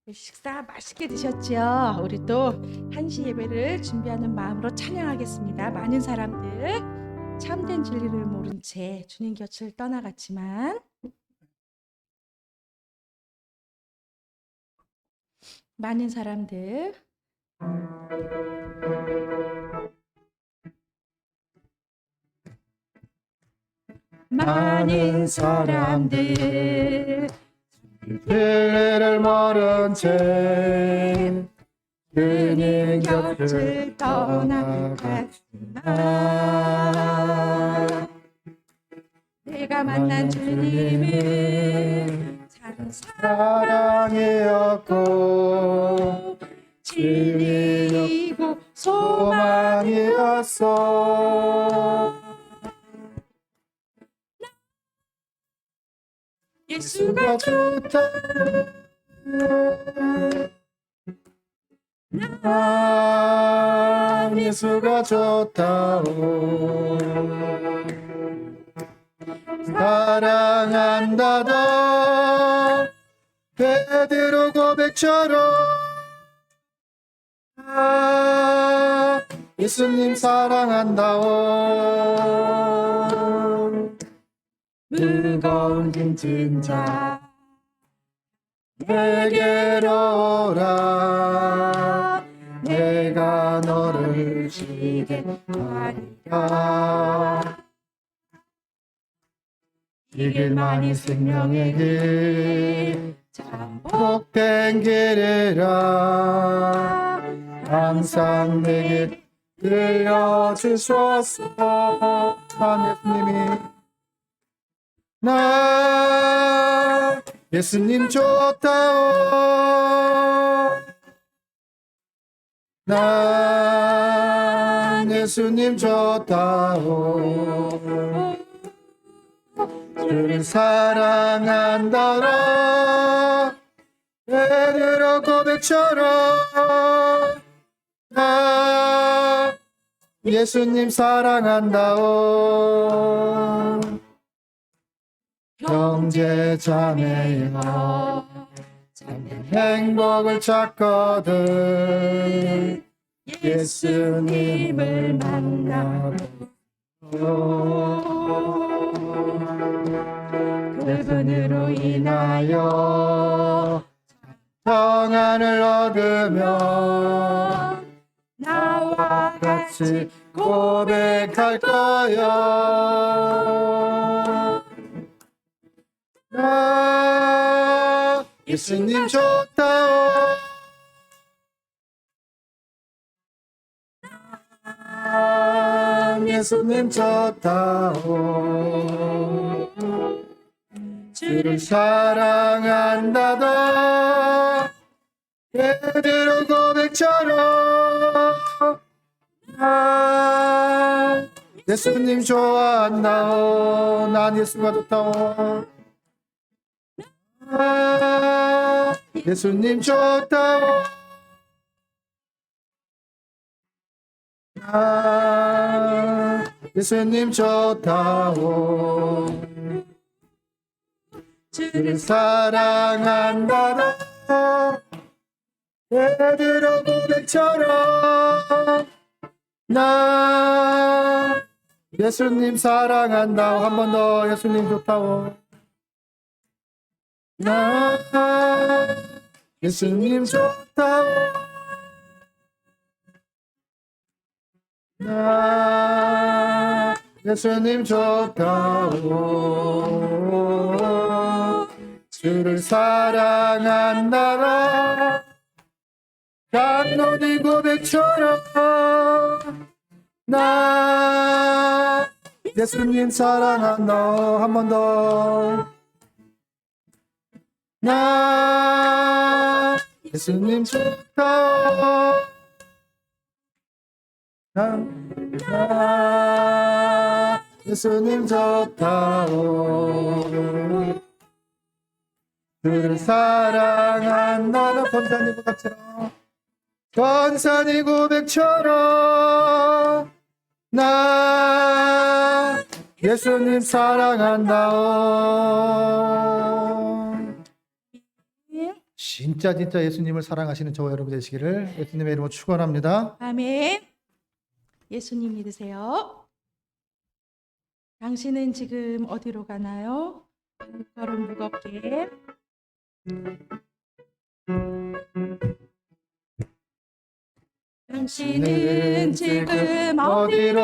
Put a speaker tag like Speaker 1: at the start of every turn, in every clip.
Speaker 1: 식사 맛있게 드셨지요? 우리 또 한시 예배를 준비하는 마음으로 찬양하겠습니다. 많은 사람들 참된 진리를 모른 채 주님 곁을 떠나갔지만 많은 사람들 많은 사람들
Speaker 2: 진리를 모른 채
Speaker 1: 주님
Speaker 2: 주님
Speaker 1: 곁을
Speaker 2: 곁을
Speaker 1: 떠나갔지만 내가 만난 주님은 참
Speaker 2: 사랑이었고
Speaker 1: 진리이고
Speaker 2: 소망이었어.
Speaker 1: 예수가
Speaker 2: 좋다. 난 예수가 좋다오. 사랑한다던 베드로 고백처럼 예수님 사랑한다오.
Speaker 1: 무거운 짐진 자
Speaker 2: 내게로 오라. 내가 너를 쉬게 하리라. 이 길만이 생명의 길,
Speaker 1: 참
Speaker 2: 복된 길이라. 항상 내게 들려주소서. 난 예수님 좋다오. 난 예수님 좋다오. 주를 사랑한다라. 베드로 고백처럼 나 예수님 사랑한다오. 형제 자매여 참된 행복을 찾거든 예수님을 만나고 그분으로 인하여 평안을 얻으며 나와 같이 고백할 거야. 나 예수님 좋다. 예수님 좋다오. 주를 사랑한다다 베드로 고백처럼 나 예수님 좋아한다오. 난 예수가 좋다오. 예수님 좋다오. 예수님 좋다오. 주를 사랑한다다 베드로 고백처럼 나 예수님 사랑한다오. 한 번 더 예수님 좋다오. 나 예수님 좋다오. 나 예수님 좋다오. 주를 사랑한다라. 강론이 고백처럼 나 예수님 사랑한다. 한 번 더. 나 예수님 좋다. 나 예수님 좋다오. 주를 사랑한다. 권사님 고백처럼 권사님 고백처럼 나 예수님 사랑한다오. 진짜 예수님을 사랑하시는 저와 여러분 되시기를 예수님의 이름으로 축원합니다.
Speaker 1: 아멘. 예수님 믿으세요. 당신은 지금 어디로 가나요? 발걸음 무겁게. 당신은 지금
Speaker 2: 어디로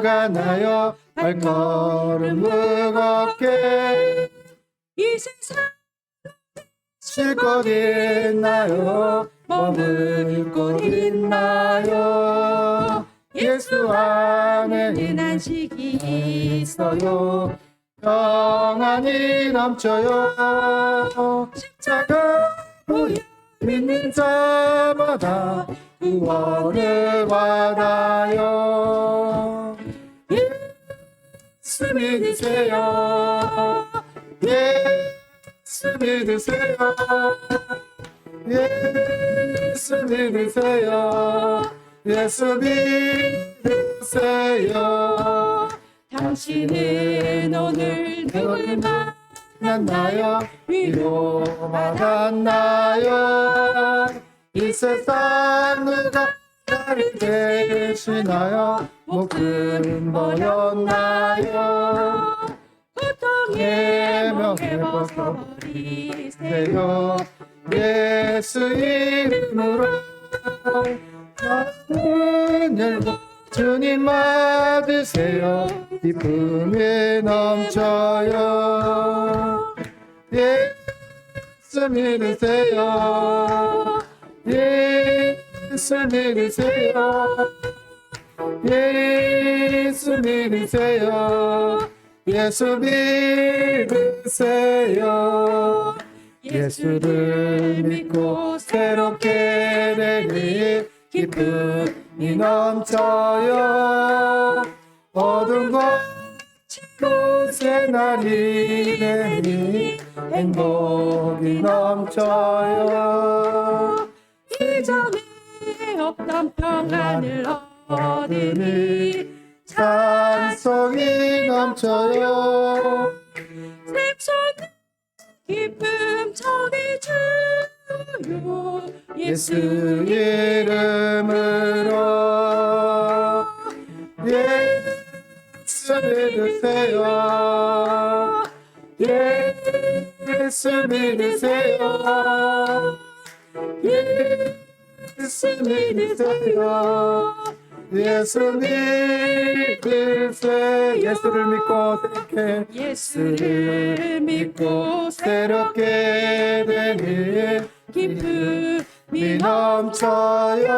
Speaker 2: 가나요? 발걸음 무겁게
Speaker 1: 이 세상
Speaker 2: 쉴 곳 있나요? 머물 곳 있나요? 예수 안에는
Speaker 1: 안식이
Speaker 2: 있어요. 평안이 넘쳐요. 십자가 보여 믿는 자마다 구원을 받아요. 예수 믿으세요. 예수 믿으세요. 예수 믿으세요. 예수 믿으세요.
Speaker 1: 당신은 오늘 누굴
Speaker 2: 만나요? 위로 받았나요? 이 세상 누가 나를 대신하여 목숨 버렸나요? 고통의 명에 벗어버리세요. 예수 이름으로 문 열고 주님 맞으세요. 기쁨이 넘쳐요. 예수 믿으세요. 예수 믿으세요. 예수 믿으세요. 예수 믿으세요. 예수를 믿고 새롭게 되니 기쁨이 넘쳐요. 어두운 곳에 날이 되니 행복이 넘쳐요.
Speaker 1: 이전에 없던 평안을 얻으니
Speaker 2: 찬송이 넘쳐요.
Speaker 1: 생소한 기쁨 전해주요.
Speaker 2: 예수 이름으로 예수 믿으세요. 예수 믿으세요. 예수 믿으세요. 예수 믿으세요. 예수를 믿고 새롭게
Speaker 1: 예수를 믿고
Speaker 2: 새롭게 되니
Speaker 1: 기쁨이
Speaker 2: 넘쳐요.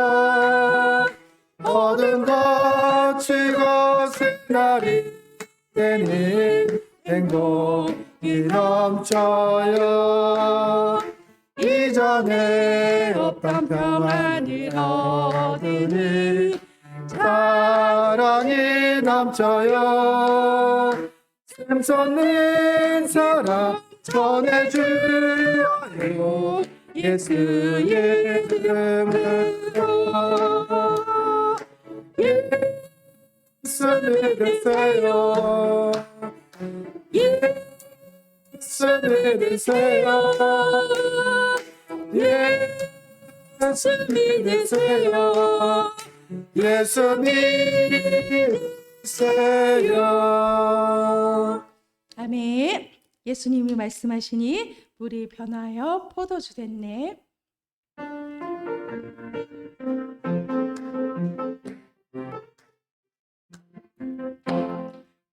Speaker 2: 모든 것 즐거운 날이 되니 행복이 넘쳐요. 이전에 없던 평안을 얻으니 사랑이 넘쳐요. 샘솟는 사랑 전해주요. 예수의 이름으로 예수 믿으세요. 예수 믿으세요. 예수 믿으세요. 예수 믿으세요.
Speaker 1: 아멘. 예수님이 말씀하시니 물이 변하여 포도주 됐네.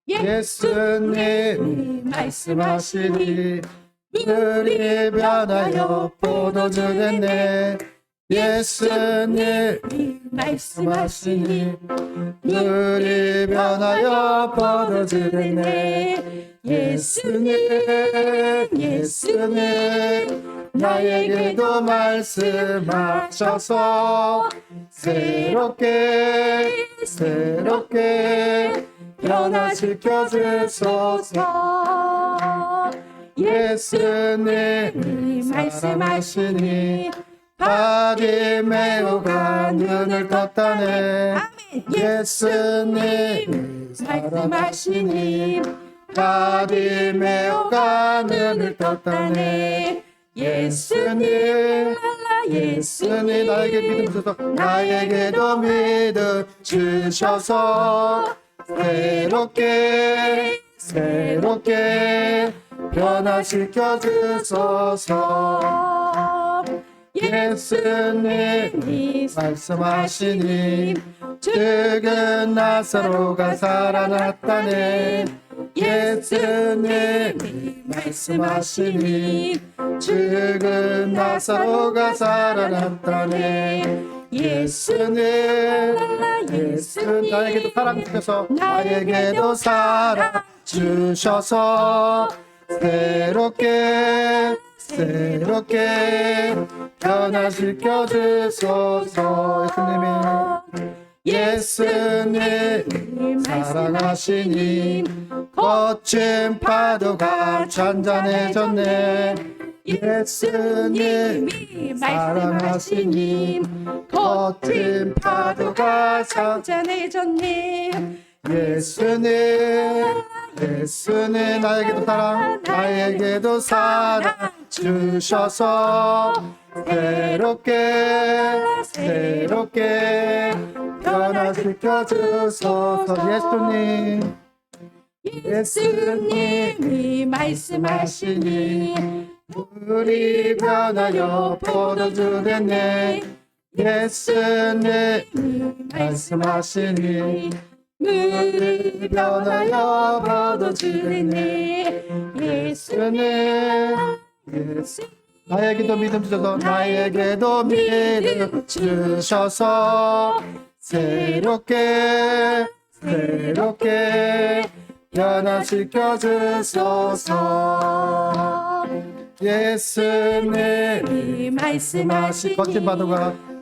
Speaker 2: 예수님이 말씀하시니 물이 변하여 포도주 됐네. 예수님이 말씀하시니 물이 변하여 포도주 됐네. 예수님 나에게도 말씀하셔서 새롭게 변화시켜 주소서. 예수님이 말씀하시니 바디메오가 눈을 떴다네. 예수님이 말씀하시니 바디메오가 눈을 떴다네. 예수님 예수님 나에게 믿음 주셔서 나에게도 믿음 주셔서 새롭게 변화시켜 주소서. 예수님 말씀하시니 죽은 나사로가 살아났다네. 예수님 말씀하시니 죽은 나사로가 살아났다네. 예수님 나에게도 사랑 주셔서 나에게도 사랑 주셔서 새롭게 변화시켜 주소서. 예수님 사랑하시니 거친 파도가 잔잔해졌네. 예수님 사랑하시니 거친 파도가 잔잔해졌네. 예수님 나에게도 사랑 주셔서 새롭게 변화시켜 주소서. 예수님이 말씀하시니 물이 변하여 포도주 됐네. 예수님 말씀하시니 물이 변하여 포도주 됐네. 예수님 나에게도 믿음 주셔서 새롭게 변화시켜 주소서. 예수님 말씀하시니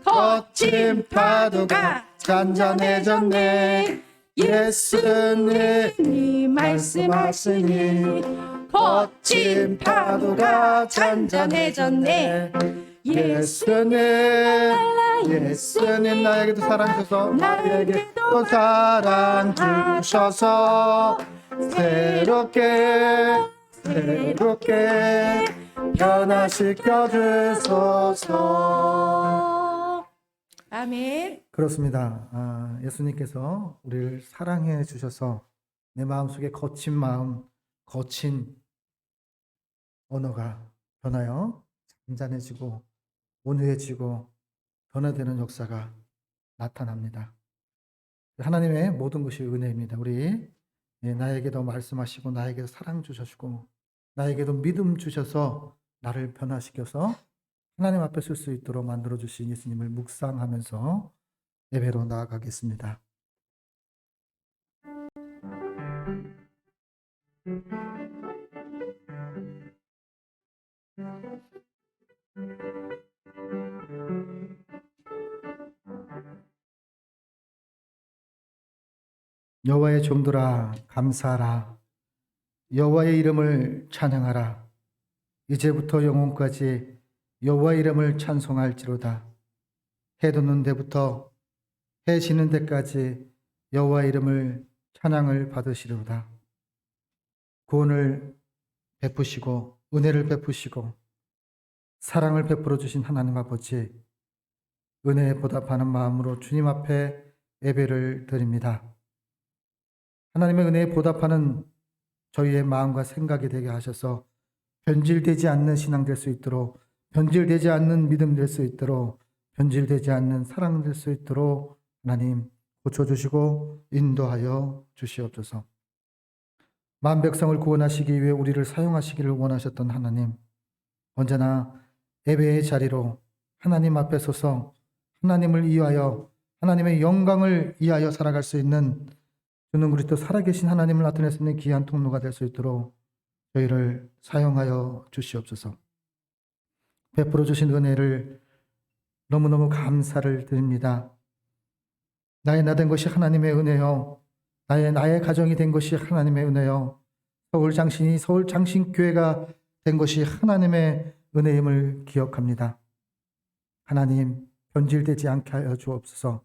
Speaker 2: 거친 파도가 잔잔해졌네. 예수님 말씀하시니 거친 파도가 잔잔해졌네. 예수님 나에게도 사랑 주셔서 나에게도 사랑 주셔서 새롭게 변화시켜 주소서.
Speaker 1: 아멘.
Speaker 2: 그렇습니다. 예수님께서 우리를 사랑해 주셔서 내 마음속에 거친 마음, 거친 언어가 변하여 잔잔해지고 온유해지고 변화되는 역사가 나타납니다. 하나님의 모든 것이 은혜입니다. 우리 나에게도 말씀하시고 나에게도 사랑 주셔주고 나에게도 믿음 주셔서 나를 변화시켜서 하나님 앞에 쓸 수 있도록 만들어주신 예수님을 묵상하면서 예배로 나아가겠습니다. 여호와의 종들아 감사하라. 여호와의 이름을 찬양하라. 이제부터 영혼까지 여호와의 이름을 찬송할지로다. 해 돋는 데부터 해 지는 데까지 여호와의 이름을 찬양을 받으시리로다. 구원을 베푸시고 은혜를 베푸시고 사랑을 베풀어 주신 하나님 아버지, 은혜에 보답하는 마음으로 주님 앞에 예배를 드립니다. 하나님의 은혜에 보답하는 저희의 마음과 생각이 되게 하셔서 변질되지 않는 신앙 될 수 있도록, 변질되지 않는 믿음 될 수 있도록, 변질되지 않는 사랑 될 수 있도록 하나님 고쳐주시고 인도하여 주시옵소서. 만 백성을 구원하시기 위해 우리를 사용하시기를 원하셨던 하나님, 언제나 예배의 자리로 하나님 앞에 서서 하나님을 위하여 하나님의 영광을 위하여 살아갈 수 있는 주는 그리스도 살아계신 하나님을 나타낼 수 있는 귀한 통로가 될 수 있도록 저희를 사용하여 주시옵소서. 베풀어 주신 은혜를 너무너무 감사를 드립니다. 나의 나 된 것이 하나님의 은혜요, 나의 가정이 된 것이 하나님의 은혜요, 서울장신교회가 된 것이 하나님의 은혜임을 기억합니다. 하나님, 변질되지 않게 하여 주옵소서.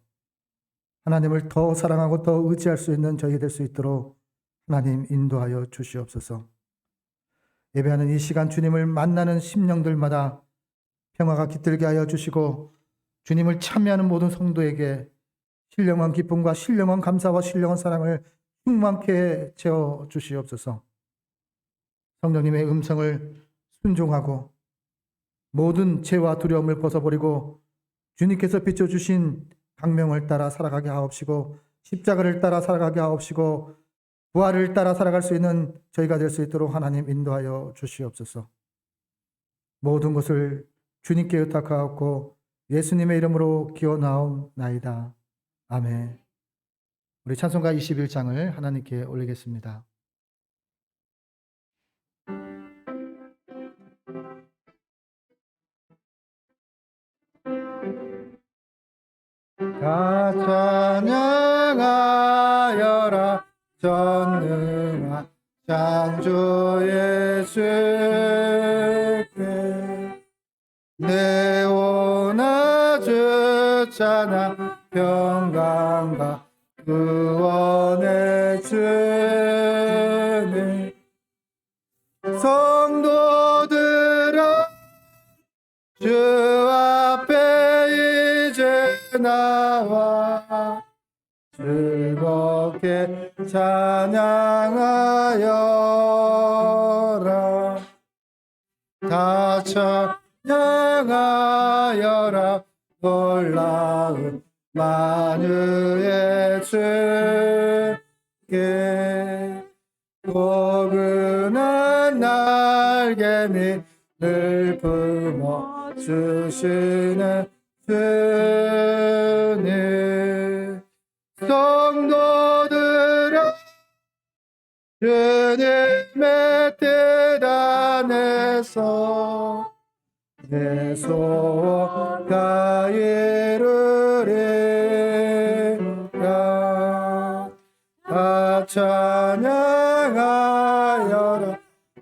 Speaker 2: 하나님을 더 사랑하고 더 의지할 수 있는 저희 될 수 있도록 하나님 인도하여 주시옵소서. 예배하는 이 시간 주님을 만나는 심령들마다 평화가 깃들게 하여 주시고 주님을 참여하는 모든 성도에게 신령한 기쁨과 신령한 감사와 신령한 사랑을 충만케 채워 주시옵소서. 성령님의 음성을 순종하고 모든 죄와 두려움을 벗어버리고 주님께서 비춰주신 강명을 따라 살아가게 하옵시고 십자가를 따라 살아가게 하옵시고 부활을 따라 살아갈 수 있는 저희가 될 수 있도록 하나님 인도하여 주시옵소서. 모든 것을 주님께 의탁하옵고 예수님의 이름으로 기원하옵나이다. 아멘. 우리 찬송가 21장을 하나님께 올리겠습니다. 다 찬양하여라 전능한 창조 예수께 내오나 주 찬양 평강과 구원의 주님 성도들아 주 앞에 이제 나와 즐겁게 찬양하여라 다 찬양하여라 놀라운 만유의 주께 포근한 날개 밑을 품어 주시는 주님 성도들아 주님의 뜻 안에서 내 소원가 이루리라 다 찬양하여라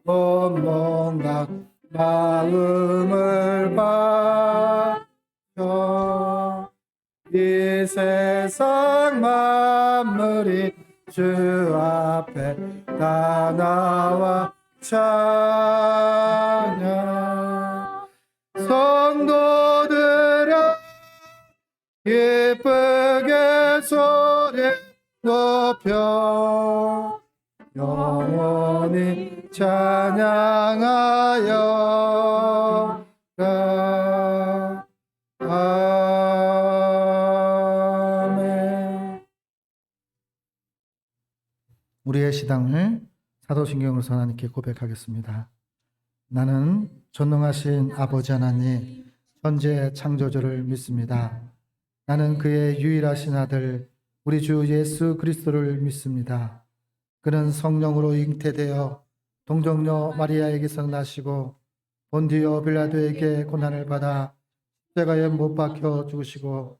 Speaker 2: 온몸과 마음을 바쳐 이 세상 만물이 주 앞에 다 나와 찬양 성도들아 기쁘게 소리 높여 영원히 찬양하여라 아멘. 우리의 시당을 사도신경으로서 하나님께 고백하겠습니다. 나는 전능하신 아버지 하나님 천지의 창조주를 믿습니다. 나는 그의 유일하신 아들 우리 주 예수 그리스도를 믿습니다. 그는 성령으로 잉태되어 동정녀 마리아에게서 나시고 본디오 빌라도에게 고난을 받아 십자가에 못 박혀 죽으시고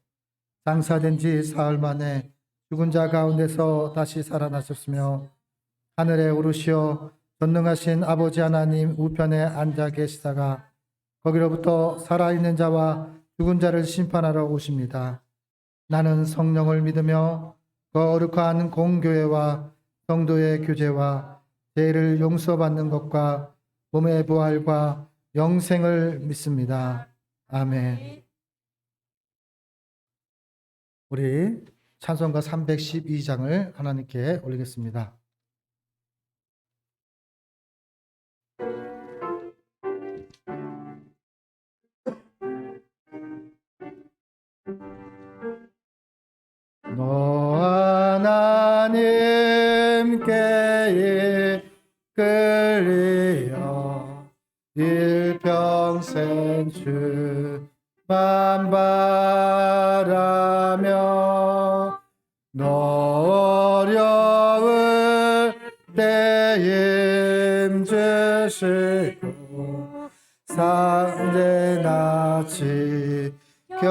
Speaker 2: 장사된 지 사흘 만에 죽은 자 가운데서 다시 살아나셨으며 하늘에 오르시어 전능하신 아버지 하나님 우편에 앉아 계시다가 거기로부터 살아있는 자와 죽은 자를 심판하러 오십니다. 나는 성령을 믿으며 거룩한 공교회와 성도의 교제와 죄를 용서받는 것과 몸의 부활과 영생을 믿습니다. 아멘. 우리 찬송가 312장을 하나님께 올리겠습니다. 너 하나님께 이끌리어 일평생 주만 바라며 너 어려울 때 힘주시고 산재나 지켜주시리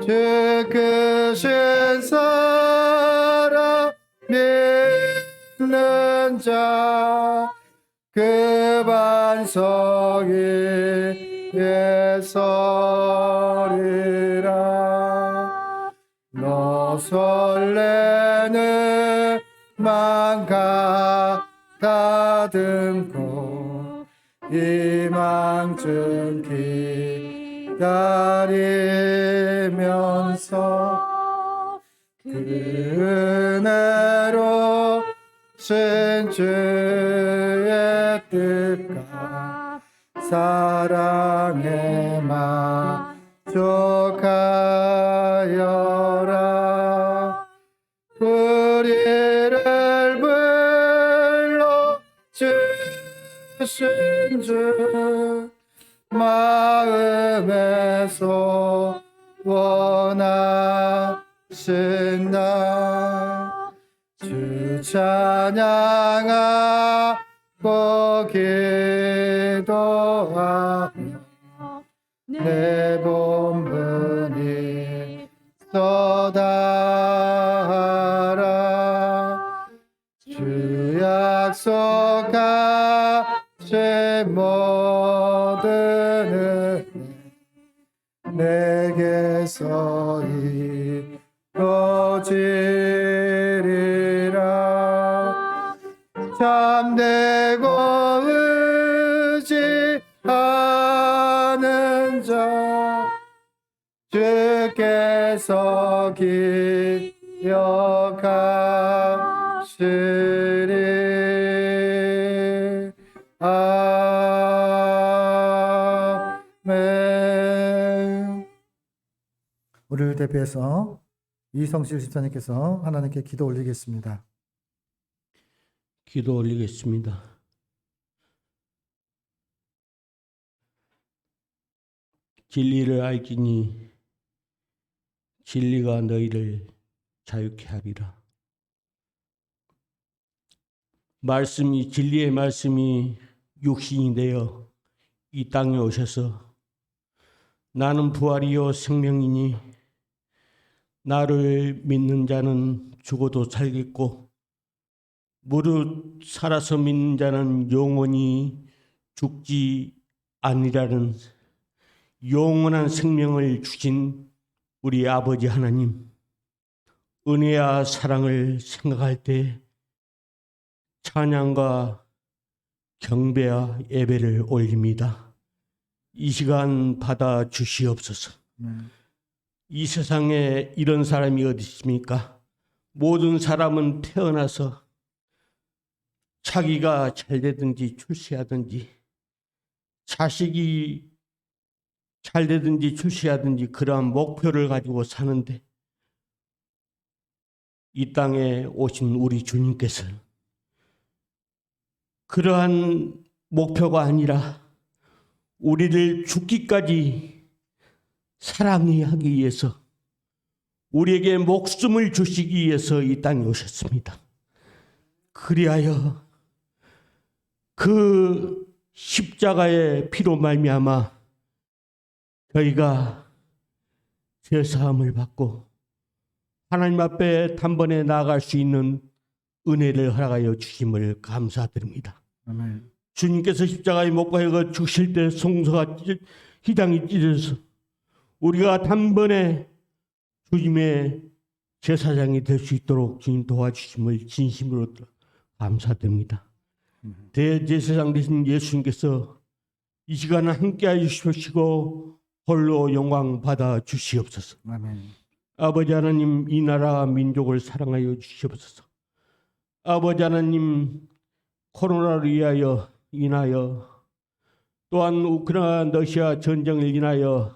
Speaker 2: 주 크신 사랑 믿는 자 그 반석이 예설이라 너 설레는 맘 끊고 희망쯤 기다리면서 그 은혜로 신 주의 뜻과 사랑에 만족하여라. 우리를 불러 주신 주 마음에서 원하신다. 주 찬양하고 기도하며 내 본분이 쏟아하라. 주 약속하신 모든 은혜 내게서 이루어지리라. 참되고 의지하는 자 주께서 기억하시리. 아멘. 우리를 대표해서 이성실 집사님께서 하나님께 기도 올리겠습니다.
Speaker 3: 기도 올리겠습니다. 진리를 알지니 진리가 너희를 자유케 하리라. 말씀이 진리의 말씀이 육신이 되어 이 땅에 오셔서 나는 부활이요 생명이니 나를 믿는 자는 죽어도 살겠고 무릇 살아서 믿는 자는 영원히 죽지 아니라는 영원한 생명을 주신 우리 아버지 하나님, 은혜와 사랑을 생각할 때 찬양과 경배와 예배를 올립니다. 이 시간 받아 주시옵소서. 이 세상에 이런 사람이 어디 있습니까? 모든 사람은 태어나서 자기가 잘 되든지 출세하든지 자식이 잘 되든지 출세하든지 그러한 목표를 가지고 사는데 이 땅에 오신 우리 주님께서 그러한 목표가 아니라 우리를 죽기까지 사랑하기 위해서 우리에게 목숨을 주시기 위해서 이 땅에 오셨습니다. 그리하여 그 십자가의 피로 말미암아 저희가 죄사함을 받고 하나님 앞에 단번에 나아갈 수 있는 은혜를 허락하여 주심을 감사드립니다.
Speaker 2: 아멘.
Speaker 3: 주님께서 십자가에 못 박혀 죽으실 때 송서가 희장이 찢어서 우리가 단번에 주님의 제사장이 될 수 있도록 주님 도와주심을 진심으로 감사드립니다. 대제사장 되신 예수님께서 이 시간을 함께하여 주시고 홀로 영광 받아 주시옵소서.
Speaker 2: 아멘.
Speaker 3: 아버지 하나님, 이 나라 민족을 사랑하여 주시옵소서. 아버지 하나님, 코로나를 인하여 또한 우크라이나 러시아 전쟁을 인하여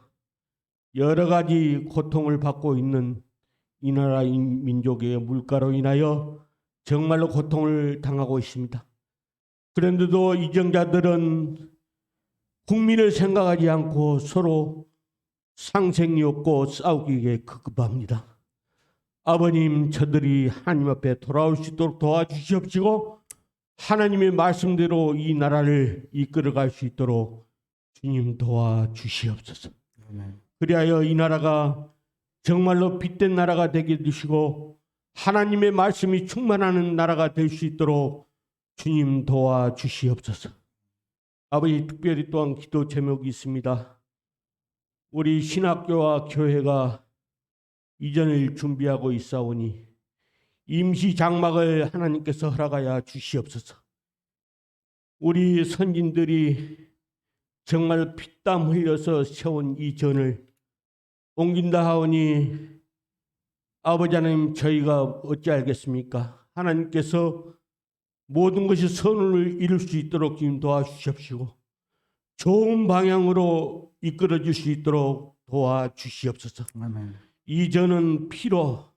Speaker 3: 여러 가지 고통을 받고 있는 이 나라 민족의 물가로 인하여 정말로 고통을 당하고 있습니다. 그런데도 이정자들은 국민을 생각하지 않고 서로 상생이 없고 싸우기에 급급합니다. 아버님, 저들이 하나님 앞에 돌아올 수 있도록 도와주시옵시고 하나님의 말씀대로 이 나라를 이끌어갈 수 있도록 주님 도와주시옵소서. 그리하여 이 나라가 정말로 빛된 나라가 되게 해주시고 하나님의 말씀이 충만하는 나라가 될 수 있도록 주님 도와주시옵소서. 아버지, 특별히 또한 기도 제목이 있습니다. 우리 신학교와 교회가 이전을 준비하고 있사오니 임시 장막을 하나님께서 허락하여 주시옵소서. 우리 선진들이 정말 피땀 흘려서 세운 이 전을 옮긴다 하오니 아버지 하나님, 저희가 어찌 알겠습니까? 하나님께서 모든 것이 선을 이룰 수 있도록 지금 도와주시옵시고 좋은 방향으로 이끌어 줄 수 있도록 도와주시옵소서.
Speaker 2: 아멘.
Speaker 3: 이 전은 피로,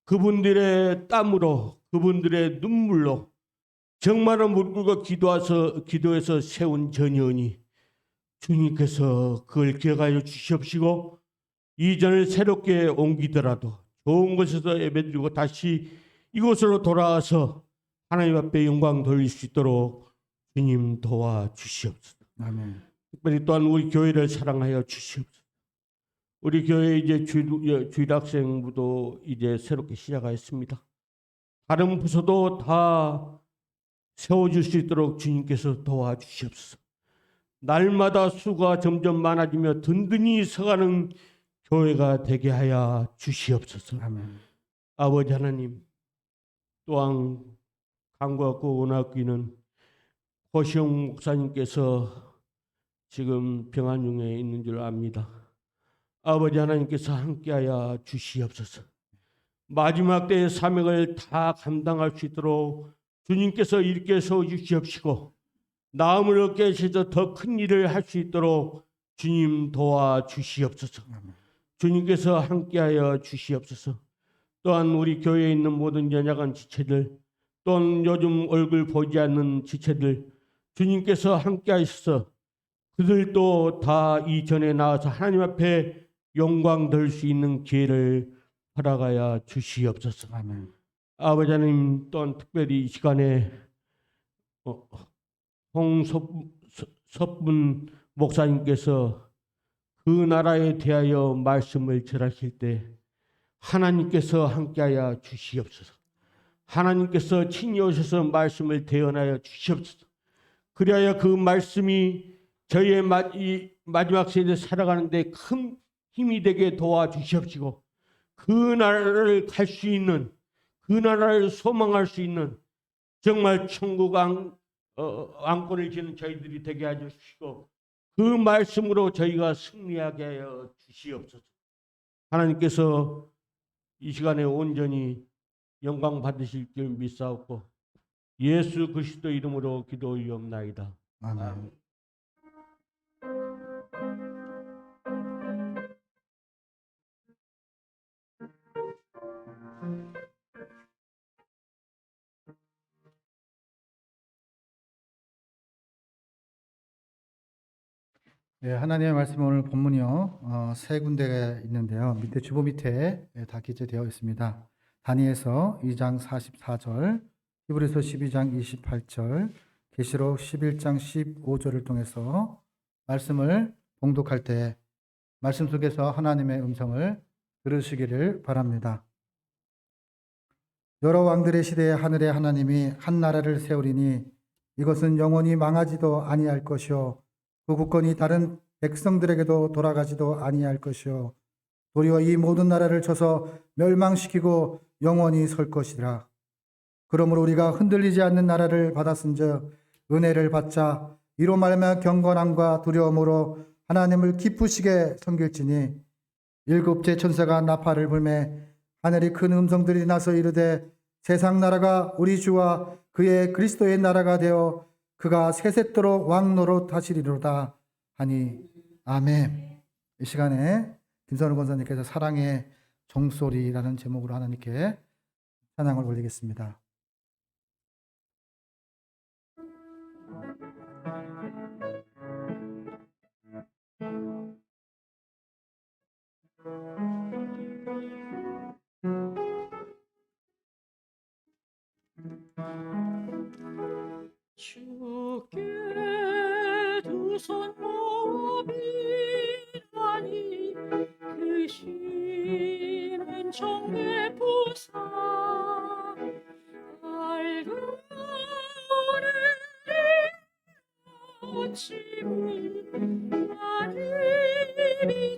Speaker 3: 그분들의 땀으로, 그분들의 눈물로 정말로 물고 기도해서 세운 전이오니 주님께서 그걸 기억하여 주시옵시고 이 전을 새롭게 옮기더라도 좋은 곳에서 예배드리고 다시 이곳으로 돌아와서 하나님 앞에 영광 돌릴 수 있도록 주님 도와주시옵소서.
Speaker 2: 아멘.
Speaker 3: 특별히 또한 우리 교회를 사랑하여 주시옵소서. 우리 교회 이제 주일학생부도 이제 새롭게 시작하였습니다. 다른 부서도 다 세워줄 수 있도록 주님께서 도와주시옵소서. 날마다 수가 점점 많아지며 든든히 서가는 교회가 되게 하여 주시옵소서.
Speaker 2: 아멘.
Speaker 3: 아버지 하나님, 또한 강구학교 원학교는 고시영 목사님께서 지금 병환 중에 있는 줄 압니다. 아버지 하나님께서 함께하여 주시옵소서. 마지막 때의 사명을 다 감당할 수 있도록 주님께서 이렇게 세워주시옵시고 나음을 얻게 하셔서 더 큰 일을 할 수 있도록 주님 도와주시옵소서. 주님께서 함께하여 주시옵소서. 또한 우리 교회에 있는 모든 연약한 지체들, 또한 요즘 얼굴 보이지 않는 지체들, 주님께서 함께하셔서 그들도 다 이전에 나와서 하나님 앞에 영광 돌 수 있는 기회를 허락하여 주시옵소서.
Speaker 2: 아멘.
Speaker 3: 아버지 하나님, 또한 특별히 이 시간에 홍석분 목사님께서 그 나라에 대하여 말씀을 전하실 때 하나님께서 함께하여 주시옵소서. 하나님께서 친히 오셔서 말씀을 대언하여 주시옵소서. 그리하여 그 말씀이 저희의 마지막 세대 살아가는데 큰 힘이 되게 도와주시옵시고 그 나라를 갈 수 있는, 그 나라를 소망할 수 있는 정말 천국 안건을 지는 저희들이 되게 하여 주시고 그 말씀으로 저희가 승리하게 하여 주시옵소서. 하나님께서 이 시간에 온전히 영광 받으실 줄 믿사옵고 예수 그리스도 이름으로 기도하옵나이다.
Speaker 2: 아멘. 네, 하나님의 말씀 오늘 본문이요. 세 군데가 있는데요. 밑에 주보 밑에 다 기재되어 있습니다. 다니엘서 2장 44절, 히브리서 12장 28절, 계시록 11장 15절을 통해서 말씀을 봉독할 때 말씀 속에서 하나님의 음성을 들으시기를 바랍니다. 여러 왕들의 시대에 하늘의 하나님이 한 나라를 세우리니 이것은 영원히 망하지도 아니할 것이요 그 국권이 다른 백성들에게도 돌아가지도 아니할 것이요 도리어 이 모든 나라를 쳐서 멸망시키고 영원히 설 것이라. 그러므로 우리가 흔들리지 않는 나라를 받았은즉 은혜를 받자 이로 말하며 경건함과 두려움으로 하나님을 기쁘시게 섬길지니 일곱째 천사가 나팔을 불매 하늘이 큰 음성들이 나서 이르되 세상 나라가 우리 주와 그의 그리스도의 나라가 되어 그가 세세토록 왕노릇 하시리로다 하니 아멘. 이 시간에 김선우 권사님께서 사랑의 종소리라는 제목으로 하나님께 찬양을 올리겠습니다.
Speaker 4: 주께 두 손 모아 비나니 그 신은 정의 부사 밝은 하늘의 아침을 많이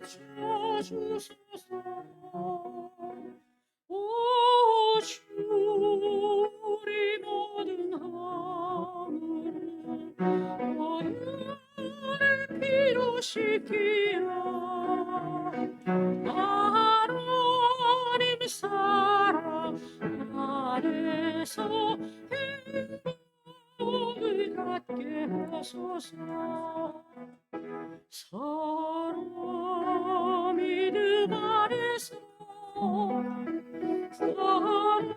Speaker 4: 비춰주소서. 오 주 우리 모든 하늘을 시키어 하나님 사랑 안에서 행복을 갖게 하소서. 서로 믿음 안에서 서로 소망하며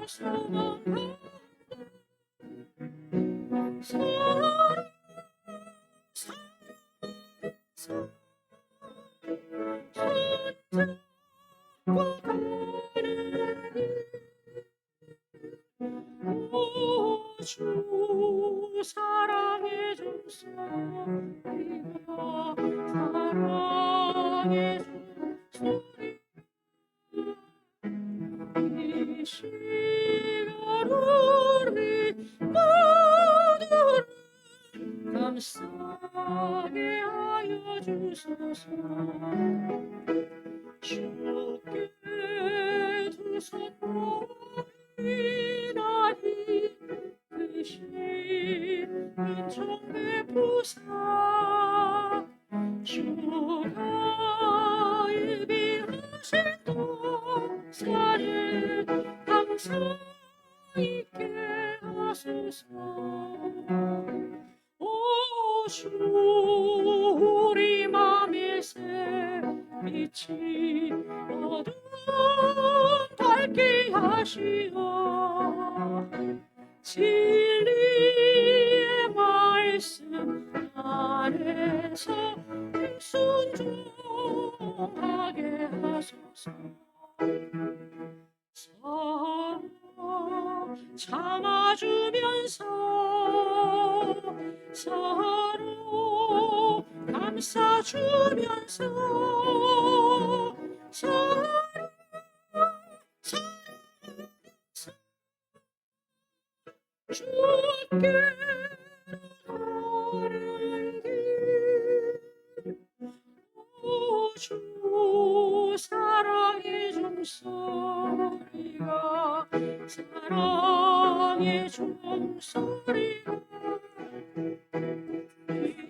Speaker 4: 서로 살면서 손잡고 가는 주 사랑해 주소. 우리가 사랑해 주소. 이 시간 우리 모두를 감싸게 하여 주소서. 주께 두 손 모이나니 크신 은총 베푸사 주가 예비하신 동산을 항상 있게 하소서. 오 주 우리 맘에 새 빛이 어둠 밝게 하시어 진리의 말씀 안에서 순종하게 하소서. 서로 참아주면서 서로 감싸주면서 서로 주께 가는 길. 오 주 사랑해 종소리가 사랑해 종소리가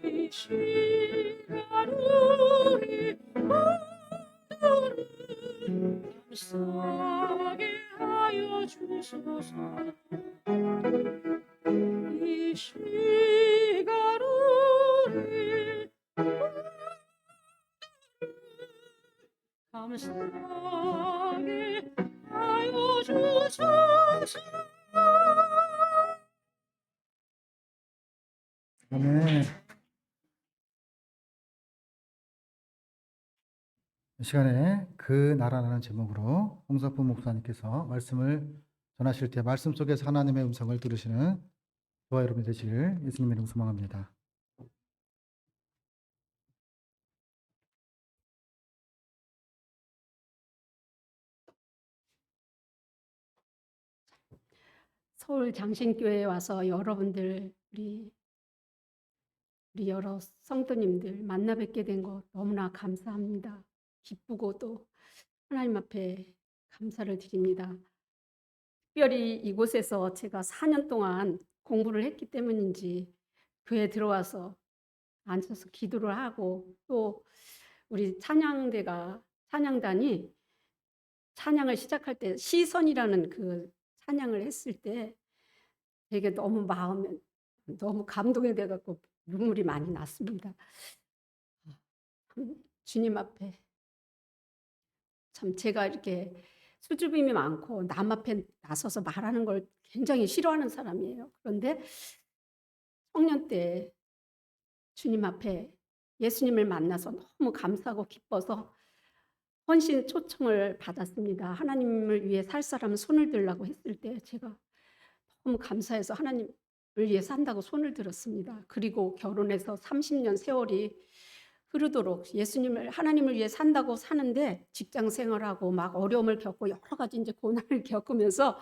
Speaker 4: 이 시간 우리 모두를 감싸게 하여 주소서. 이 시간 우리 감싸게 하여 주소서.
Speaker 2: 아멘. 이 시간에 그 나라라는 제목으로 홍사프 목사님께서 말씀을 전하실 때 말씀 속에서 하나님의 음성을 들으시는 저와 여러분이 되시길 예수님의 이름으로 소망합니다.
Speaker 5: 서울 장신교회에 와서 여러분들 우리 여러 성도님들 만나 뵙게 된 거 너무나 감사합니다. 기쁘고 또 하나님 앞에 감사를 드립니다. 특별히 이곳에서 제가 4년 동안 공부를 했기 때문인지 교회에 들어와서 앉아서 기도를 하고 또 우리 찬양단이 찬양을 시작할 때 시선이라는 그 찬양을 했을 때 되게 너무 마음에 너무 감동이 돼 갖고 눈물이 많이 났습니다. 주님 앞에 참 제가 이렇게 수줍음이 많고 남 앞에 나서서 말하는 걸 굉장히 싫어하는 사람이에요. 그런데 청년 때 주님 앞에 예수님을 만나서 너무 감사하고 기뻐서 헌신 초청을 받았습니다. 하나님을 위해 살 사람 손을 들라고 했을 때 제가 너무 감사해서 하나님을 위해 산다고 손을 들었습니다. 그리고 결혼해서 30년 세월이 흐르도록 하나님을 위해 산다고 사는데 직장 생활하고 막 어려움을 겪고 여러 가지 이제 고난을 겪으면서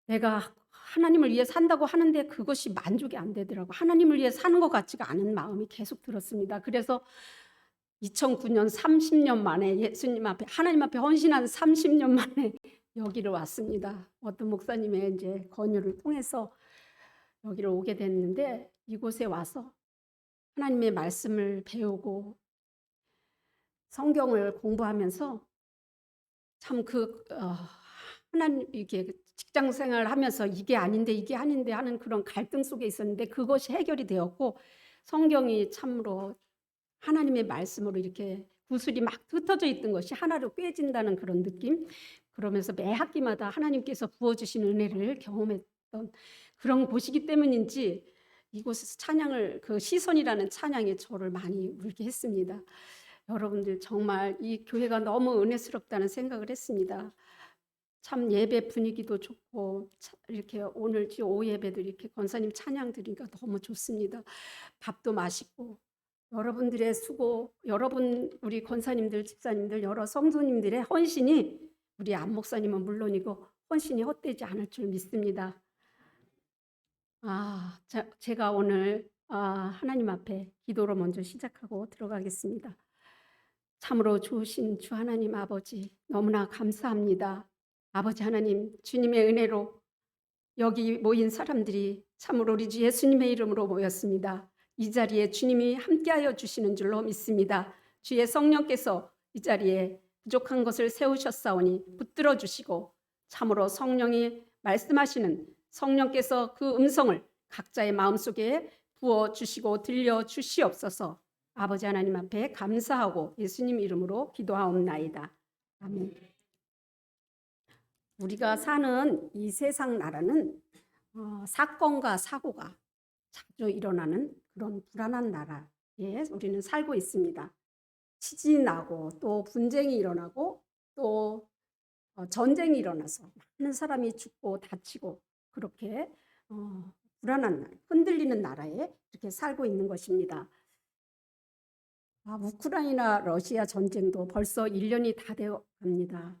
Speaker 5: 내가 하나님을 위해 산다고 하는데 그것이 만족이 안 되더라고. 하나님을 위해 사는 것 같지가 않은 마음이 계속 들었습니다. 그래서 2009년 30년 만에 예수님 앞에 하나님 앞에 헌신한 30년 만에 여기를 왔습니다. 어떤 목사님의 이제 권유를 통해서 여기를 오게 됐는데 이곳에 와서 하나님의 말씀을 배우고 성경을 공부하면서 참 하나님 이게 직장 생활을 하면서 이게 아닌데 하는 그런 갈등 속에 있었는데 그것이 해결이 되었고 성경이 참으로 하나님의 말씀으로 이렇게 구슬이 막 흩어져 있던 것이 하나로 꿰진다는 그런 느낌. 그러면서 매 학기마다 하나님께서 부어주신 은혜를 경험했던 그런 곳이기 때문인지 이곳에서 찬양을 그 시선이라는 찬양이 저를 많이 울게 했습니다. 여러분들 정말 이 교회가 너무 은혜스럽다는 생각을 했습니다. 참 예배 분위기도 좋고 이렇게 오늘 오후 예배도 이렇게 권사님 찬양 드리니까 너무 좋습니다. 밥도 맛있고 여러분들의 수고, 여러분 우리 권사님들, 집사님들, 여러 성도님들의 헌신이 우리 안 목사님은 물론이고 헌신이 헛되지 않을 줄 믿습니다. 제가 오늘 하나님 앞에 기도로 먼저 시작하고 들어가겠습니다. 참으로 좋으신 주 하나님 아버지 너무나 감사합니다. 아버지 하나님 주님의 은혜로 여기 모인 사람들이 참으로 우리 주 예수님의 이름으로 모였습니다. 이 자리에 주님이 함께하여 주시는 줄로 믿습니다. 주의 성령께서 이 자리에 부족한 것을 세우셨사오니 붙들어 주시고 참으로 성령이 말씀하시는 성령께서 그 음성을 각자의 마음속에 부어주시고 들려주시옵소서. 아버지 하나님 앞에 감사하고 예수님 이름으로 기도하옵나이다. 아멘. 우리가 사는 이 세상 나라는 사건과 사고가 자주 일어나는 그런 불안한 나라에 우리는 살고 있습니다. 지진이 나고 또 분쟁이 일어나고 또 전쟁이 일어나서 많은 사람이 죽고 다치고 그렇게 불안한 나라, 흔들리는 나라에 이렇게 살고 있는 것입니다. 우크라이나 러시아 전쟁도 벌써 1년이 다 되어 갑니다.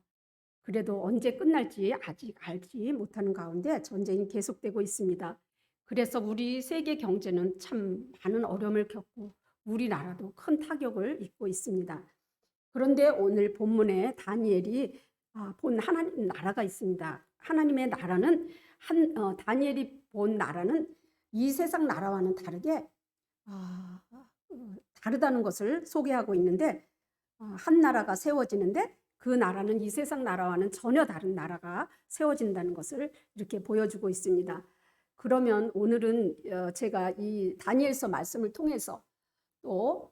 Speaker 5: 그래도 언제 끝날지 아직 알지 못하는 가운데 전쟁이 계속되고 있습니다. 그래서 우리 세계 경제는 참 많은 어려움을 겪고 우리나라도 큰 타격을 입고 있습니다. 그런데 오늘 본문에 다니엘이 본 하나님 나라가 있습니다. 하나님의 나라는 다니엘이 본 나라는 이 세상 나라와는 다르게 다르다는 것을 소개하고 있는데 한 나라가 세워지는데 그 나라는 이 세상 나라와는 전혀 다른 나라가 세워진다는 것을 이렇게 보여주고 있습니다. 그러면 오늘은 제가 이 다니엘서 말씀을 통해서 또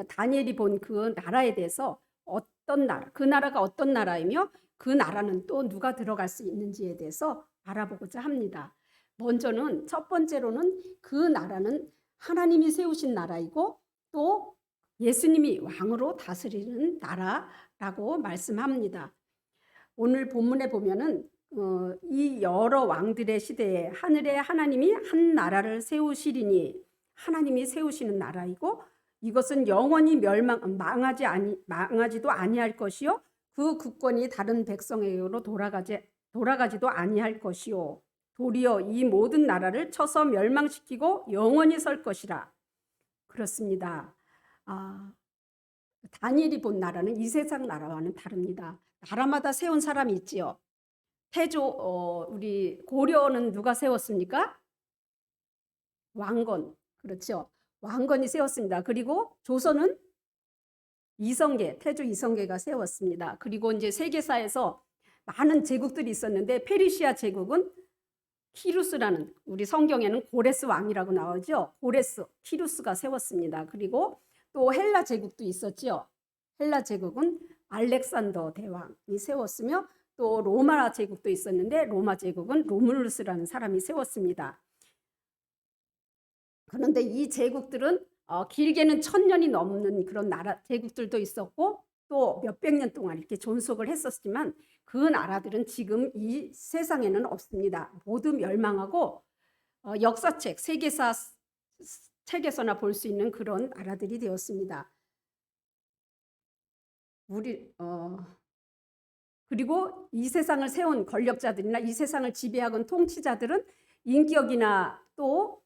Speaker 5: 다니엘이 본 그 나라에 대해서 어떤 나라, 그 나라가 어떤 나라이며 그 나라는 또 누가 들어갈 수 있는지에 대해서 알아보고자 합니다. 먼저는 첫 번째로는 그 나라는 하나님이 세우신 나라이고 또 예수님이 왕으로 다스리는 나라라고 말씀합니다. 오늘 본문에 보면은 이 여러 왕들의 시대에 하늘의 하나님이 한 나라를 세우시리니 하나님이 세우시는 나라이고 이것은 영원히 망하지도 아니할 것이요 그 국권이 다른 백성에게로 돌아가지도 아니할 것이요 도리어 이 모든 나라를 쳐서 멸망시키고 영원히 설 것이라. 그렇습니다. 다니엘이 본 나라는 이 세상 나라와는 다릅니다. 나라마다 세운 사람이 있지요. 태조 우리 고려는 누가 세웠습니까? 왕건. 그렇죠. 왕건이 세웠습니다. 그리고 조선은 태조 이성계가 세웠습니다. 그리고 이제 세계사에서 많은 제국들이 있었는데 페르시아 제국은 키루스라는 우리 성경에는 고레스 왕이라고 나오죠. 키루스가 세웠습니다. 그리고 또 헬라 제국도 있었죠. 헬라 제국은 알렉산더 대왕이 세웠으며 또 로마 제국도 있었는데 로마 제국은 로물루스라는 사람이 세웠습니다. 그런데 이 제국들은 길게는 1000년이 넘는 그런 제국들도 있었고 또 몇백 년 동안 이렇게 존속을 했었지만 그 나라들은 지금 이 세상에는 없습니다. 모두 멸망하고 역사책, 세계사 책에서나 볼 수 있는 그런 나라들이 되었습니다. 그리고 이 세상을 세운 권력자들이나 이 세상을 지배하건 통치자들은 인격이나 또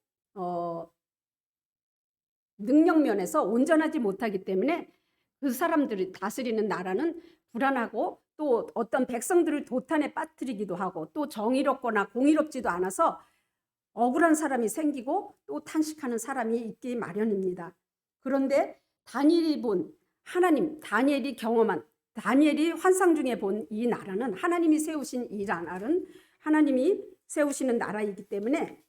Speaker 5: 능력 면에서 온전하지 못하기 때문에 그 사람들이 다스리는 나라는 불안하고 또 어떤 백성들을 도탄에 빠뜨리기도 하고 또 정의롭거나 공의롭지도 않아서 억울한 사람이 생기고 또 탄식하는 사람이 있기 마련입니다. 그런데 다니엘이 본 하나님, 다니엘이 경험한, 다니엘이 환상 중에 본 이 나라는 하나님이 세우신 이 나라는 하나님이 세우시는 나라이기 때문에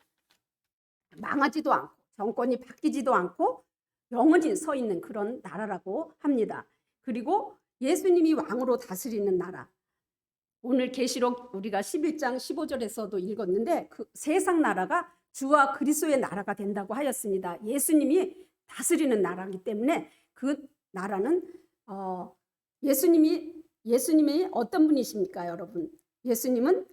Speaker 5: 망하지도 않고 정권이 바뀌지도 않고 영원히 서 있는 그런 나라라고 합니다. 그리고 예수님이 왕으로 다스리는 나라. 오늘 계시록 우리가 11장 15절에서도 읽었는데 그 세상 나라가 주와 그리스도의 나라가 된다고 하였습니다. 예수님이 다스리는 나라이기 때문에 그 나라는 예수님이 어떤 분이십니까, 여러분? 예수님은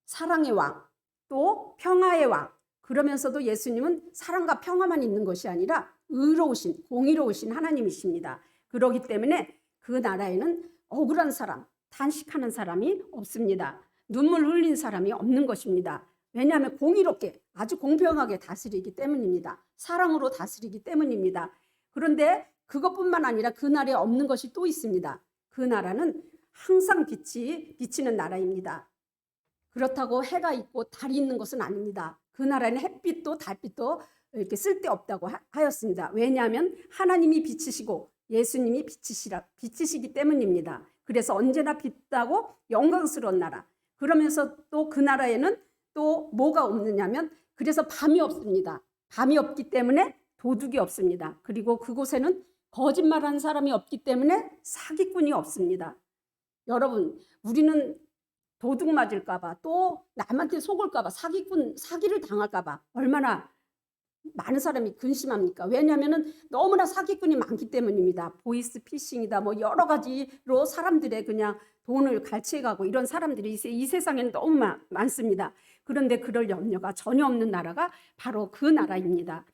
Speaker 5: 사랑의 왕, 또 평화의 왕. 그러면서도 예수님은 사랑과 평화만 있는 것이 아니라 의로우신, 공의로우신 하나님이십니다. 그렇기 때문에 그 나라에는 억울한 사람, 탄식하는 사람이 없습니다. 눈물 흘린 사람이 없는 것입니다. 왜냐하면 공의롭게, 아주 공평하게 다스리기 때문입니다. 사랑으로 다스리기 때문입니다. 그런데 그것뿐만 아니라 그 나라에 없는 것이 또 있습니다. 그 나라는 항상 빛이 비치는 나라입니다. 그렇다고 해가 있고 달이 있는 것은 아닙니다. 그 나라에는 햇빛도 달빛도 이렇게 쓸데없다고 하였습니다. 왜냐하면 하나님이 빛이시고 예수님이 빛이시기 때문입니다. 그래서 언제나 빛나고 영광스러운 나라. 그러면서 또 그 나라에는 또 뭐가 없느냐면 그래서 밤이 없습니다. 밤이 없기 때문에 도둑이 없습니다. 그리고 그곳에는 거짓말하는 사람이 없기 때문에 사기꾼이 없습니다. 여러분, 우리는 도둑 맞을까 봐, 또 남한테 속을까 봐, 사기를 당할까 봐 얼마나 많은 사람이 근심합니까? 왜냐하면 너무나 사기꾼이 많기 때문입니다. 보이스 피싱이다 뭐 여러 가지로 사람들의 그냥 돈을 갈취해가고 이런 사람들이 이 세상에는 너무 많습니다. 그런데 그럴 염려가 전혀 없는 나라가 바로 그 나라입니다.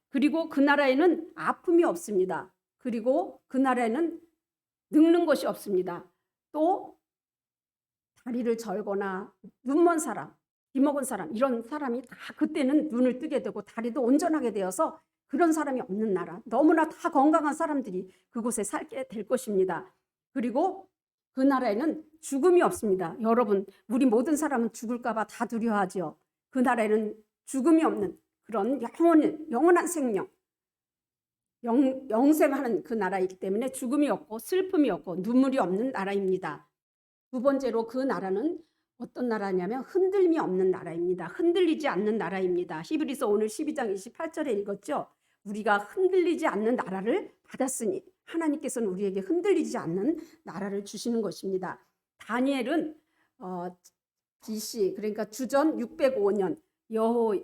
Speaker 5: 그리고 그 나라에는 아픔이 없습니다. 그리고 그 나라에는 늙는 것이 없습니다. 또 다리를 절거나 눈먼 사람, 귀먹은 사람, 이런 사람이 다 그때는 눈을 뜨게 되고 다리도 온전하게 되어서 그런 사람이 없는 나라, 너무나 다 건강한 사람들이 그곳에 살게 될 것입니다. 그리고 그 나라에는 죽음이 없습니다. 여러분, 우리 모든 사람은 죽을까 봐 다 두려워하죠. 그 나라에는 죽음이 없는 그런 영원한 생명, 영생하는 그 나라이기 때문에 죽음이 없고 슬픔이 없고 눈물이 없는 나라입니다. 두 번째로 그 나라는 어떤 나라냐면 흔들림이 없는 나라입니다. 흔들리지 않는 나라입니다. 히브리서 오늘 12장 28절에 읽었죠. 우리가 흔들리지 않는 나라를 받았으니 하나님께서는 우리에게 흔들리지 않는 나라를 주시는 것입니다. 다니엘은 BC 그러니까 주전 605년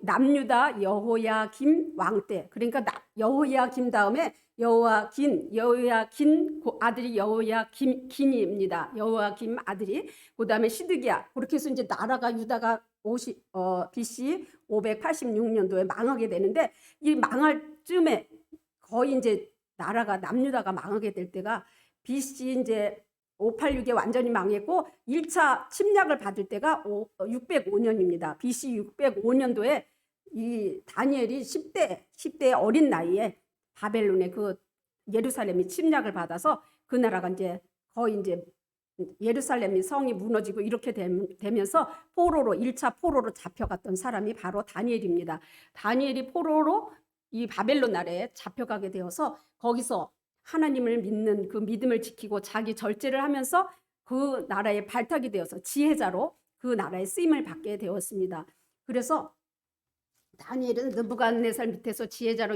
Speaker 5: 남유다 여호야김 왕 때, 그러니까 여호야김 다음에 여호야긴 아들이 여호야김입니다. 여호야김 아들이, 그 다음에 시드기야. 그렇게 해서 이제 나라가 유다가 BC 586년도에 망하게 되는데, 이 망할 쯤에 거의 이제 나라가 남유다가 망하게 될 때가 BC 이제 586에 완전히 망했고 1차 침략을 받을 때가 605년입니다. BC 605년도에 이 다니엘이 10대 어린 나이에 바벨론의 그 예루살렘이 침략을 받아서 그 나라가 이제 거의 이제 예루살렘이 성이 무너지고 이렇게 되면서 1차 포로로 잡혀갔던 사람이 바로 다니엘입니다. 다니엘이 포로로 이 바벨론 나라에 잡혀가게 되어서 거기서 하나님을 믿는 그 믿음을 지키고 자기 절제를 하면서 그 나라에 발탁이 되어서 지혜자로 그 나라에 쓰임을 받게 되었습니다. 그래서 다니엘은 느부갓네살 밑에서 지혜자로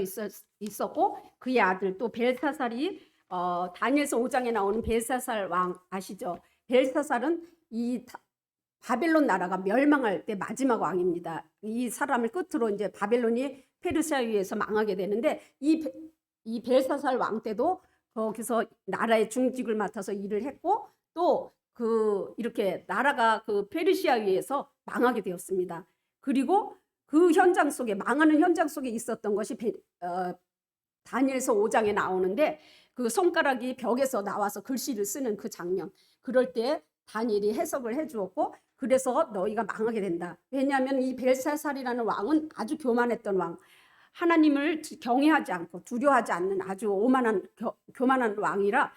Speaker 5: 있었고 그의 아들 또 벨사살이 다니엘서 5장에 나오는 벨사살 왕 아시죠? 벨사살은 이 바벨론 나라가 멸망할 때 마지막 왕입니다. 이 사람을 끝으로 이제 바벨론이 페르시아에 의해서 망하게 되는데 이 벨사살 왕 때도 거기서 나라의 중직을 맡아서 일을 했고 또 이렇게 나라가 그 페르시아에 의해서 망하게 되었습니다. 그리고 그 현장 속에 망하는 현장 속에 있었던 것이 다니엘서 5장에 나오는데 그 손가락이 벽에서 나와서 글씨를 쓰는 그 장면, 그럴 때 다니엘이 해석을 해주었고 그래서 너희가 망하게 된다. 왜냐하면 이 벨사살이라는 왕은 아주 교만했던 왕, 하나님을 경외하지 않고 두려워하지 않는 아주 교만한 왕이라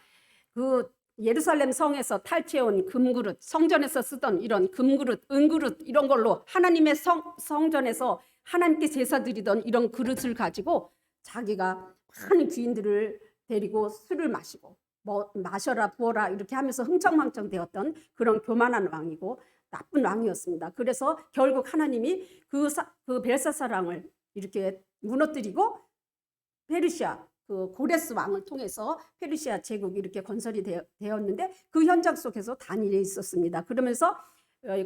Speaker 5: 그 예루살렘 성에서 탈취해온 금그릇, 성전에서 쓰던 이런 금그릇, 은그릇 이런 걸로 하나님의 성전에서 하나님께 제사 드리던 이런 그릇을 가지고 자기가 많은 귀인들을 데리고 술을 마시고 뭐 마셔라 부어라 이렇게 하면서 흥청망청 되었던 그런 교만한 왕이고 나쁜 왕이었습니다. 그래서 결국 하나님이 그 벨사살 왕을 이렇게 무너뜨리고 페르시아 그 고레스 왕을 통해서 페르시아 제국이 이렇게 건설이 되었는데 그 현장 속에서 다니엘이 있었습니다. 그러면서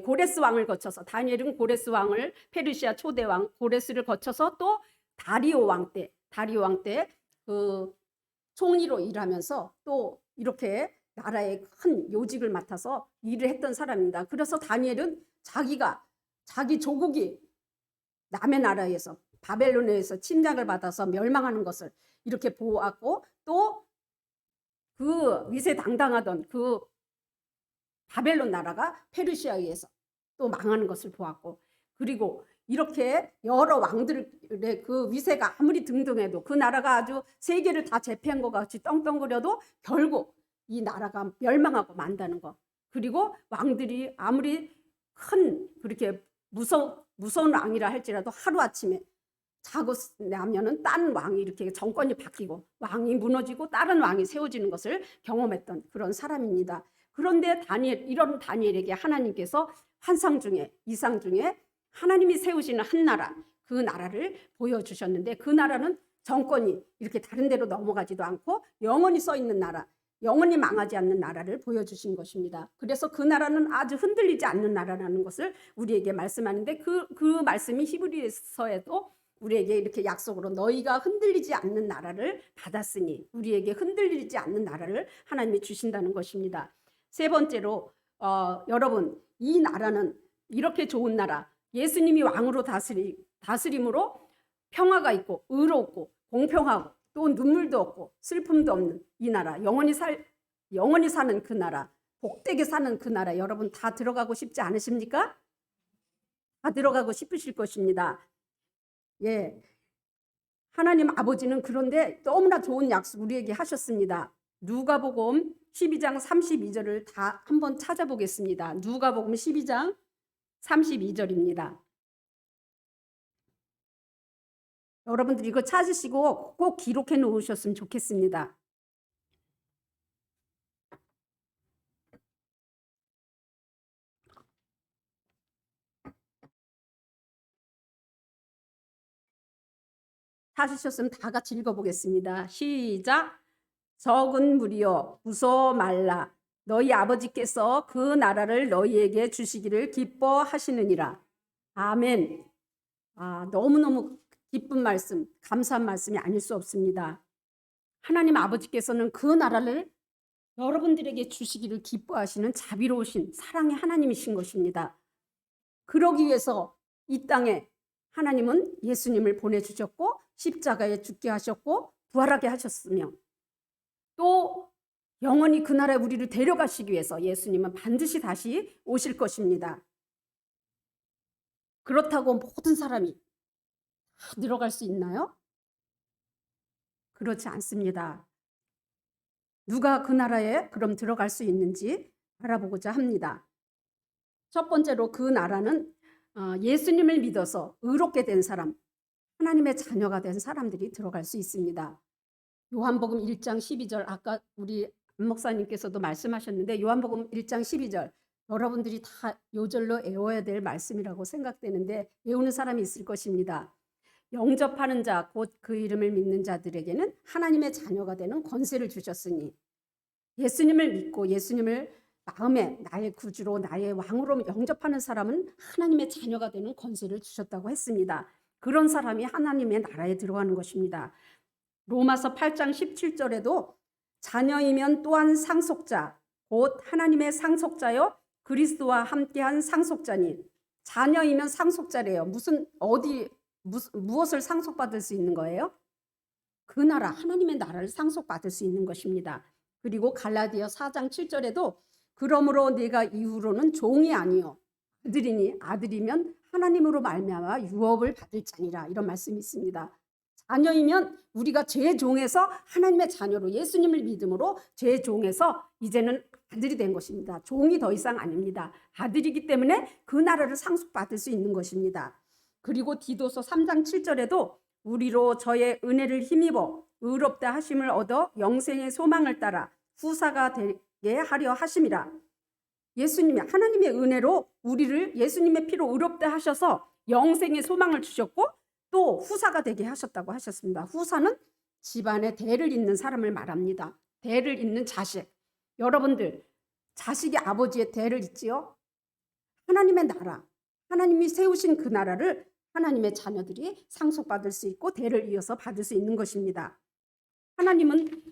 Speaker 5: 고레스 왕을 거쳐서 다니엘은 고레스 왕을 페르시아 초대 왕 고레스를 거쳐서 또 다리오 왕 때 그 총리로 일하면서 또 이렇게 나라의 큰 요직을 맡아서 일을 했던 사람입니다. 그래서 다니엘은 자기 조국이 남의 나라에서 바벨론에서 침략을 받아서 멸망하는 것을 이렇게 보았고 또 그 위세당당하던 그 바벨론 나라가 페르시아에 의해서 또 망하는 것을 보았고 그리고 이렇게 여러 왕들의 그 위세가 아무리 등등해도 그 나라가 아주 세계를 다 제패한 것 같이 떵떵거려도 결국 이 나라가 멸망하고 만다는 것 그리고 왕들이 아무리 큰 그렇게 무서운 왕이라 할지라도 하루아침에 자고 나면은 딴 왕이 이렇게 정권이 바뀌고 왕이 무너지고 다른 왕이 세워지는 것을 경험했던 그런 사람입니다. 그런데 이런 다니엘에게 하나님께서 환상 중에 이상 중에 하나님이 세우시는 한 나라 그 나라를 보여주셨는데 그 나라는 정권이 이렇게 다른 데로 넘어가지도 않고 영원히 써 있는 나라 영원히 망하지 않는 나라를 보여주신 것입니다. 그래서 그 나라는 아주 흔들리지 않는 나라라는 것을 우리에게 말씀하는데 그 말씀이 히브리서에도 우리에게 이렇게 약속으로 너희가 흔들리지 않는 나라를 받았으니 우리에게 흔들리지 않는 나라를 하나님이 주신다는 것입니다. 세 번째로 여러분 이 나라는 이렇게 좋은 나라 예수님이 왕으로 다스림으로 평화가 있고 의롭고 공평하고 또 눈물도 없고 슬픔도 없는 이 나라 영원히 사는 그 나라 복되게 사는 그 나라 여러분 다 들어가고 싶지 않으십니까? 다 들어가고 싶으실 것입니다. 예, 하나님 아버지는 그런데 너무나 좋은 약속 우리에게 하셨습니다. 누가복음 12장 32절을 다 한번 찾아보겠습니다. 누가복음 12장 32절입니다. 여러분들 이거 찾으시고 꼭 기록해 놓으셨으면 좋겠습니다. 찾으셨으면 다 같이 읽어보겠습니다. 시작. 적은 무리여 무서워 말라. 너희 아버지께서 그 나라를 너희에게 주시기를 기뻐하시느니라. 아멘. 너무너무 기쁜 말씀, 감사한 말씀이 아닐 수 없습니다. 하나님 아버지께서는 그 나라를 여러분들에게 주시기를 기뻐하시는 자비로우신 사랑의 하나님이신 것입니다. 그러기 위해서 이 땅에 하나님은 예수님을 보내주셨고 십자가에 죽게 하셨고 부활하게 하셨으며 또 영원히 그 나라에 우리를 데려가시기 위해서 예수님은 반드시 다시 오실 것입니다. 그렇다고 모든 사람이 다 들어갈 수 있나요? 그렇지 않습니다. 누가 그 나라에 그럼 들어갈 수 있는지 알아보고자 합니다. 첫 번째로 그 나라는 예수님을 믿어서 의롭게 된 사람, 하나님의 자녀가 된 사람들이 들어갈 수 있습니다. 요한복음 1장 12절 아까 우리 안 목사님께서도 말씀하셨는데 요한복음 1장 12절 여러분들이 다 요절로 외워야 될 말씀이라고 생각되는데 외우는 사람이 있을 것입니다. 영접하는 자 곧 그 이름을 믿는 자들에게는 하나님의 자녀가 되는 권세를 주셨으니 예수님을 믿고 예수님을 마음에 나의 구주로 나의 왕으로 영접하는 사람은 하나님의 자녀가 되는 권세를 주셨다고 했습니다. 그런 사람이 하나님의 나라에 들어가는 것입니다. 로마서 8장 17절에도 자녀이면 또한 상속자 곧 하나님의 상속자여 그리스도와 함께한 상속자니 자녀이면 상속자래요. 무엇을 상속받을 수 있는 거예요? 그 나라 하나님의 나라를 상속받을 수 있는 것입니다. 그리고 갈라디아 4장 7절에도 그러므로 네가 이후로는 종이 아니요 아들이니 아들이면 하나님으로 말미암아 유업을 받을 자니라 이런 말씀이 있습니다. 자녀이면 우리가 죄의 종에서 하나님의 자녀로 예수님을 믿음으로 죄의 종에서 이제는 아들이 된 것입니다. 종이 더 이상 아닙니다. 아들이기 때문에 그 나라를 상속받을 수 있는 것입니다. 그리고 디도서 3장 7절에도 우리로 저의 은혜를 힘입어 의롭다 하심을 얻어 영생의 소망을 따라 후사가 되게 하려 하심이라. 예수님이 하나님의 은혜로 우리를 예수님의 피로 의롭다 하셔서 영생의 소망을 주셨고 또 후사가 되게 하셨다고 하셨습니다. 후사는 집안에 대를 잇는 사람을 말합니다. 대를 잇는 자식. 여러분들 자식이 아버지의 대를 잇지요? 하나님의 나라, 하나님이 세우신 그 나라를 하나님의 자녀들이 상속받을 수 있고 대를 이어서 받을 수 있는 것입니다. 하나님은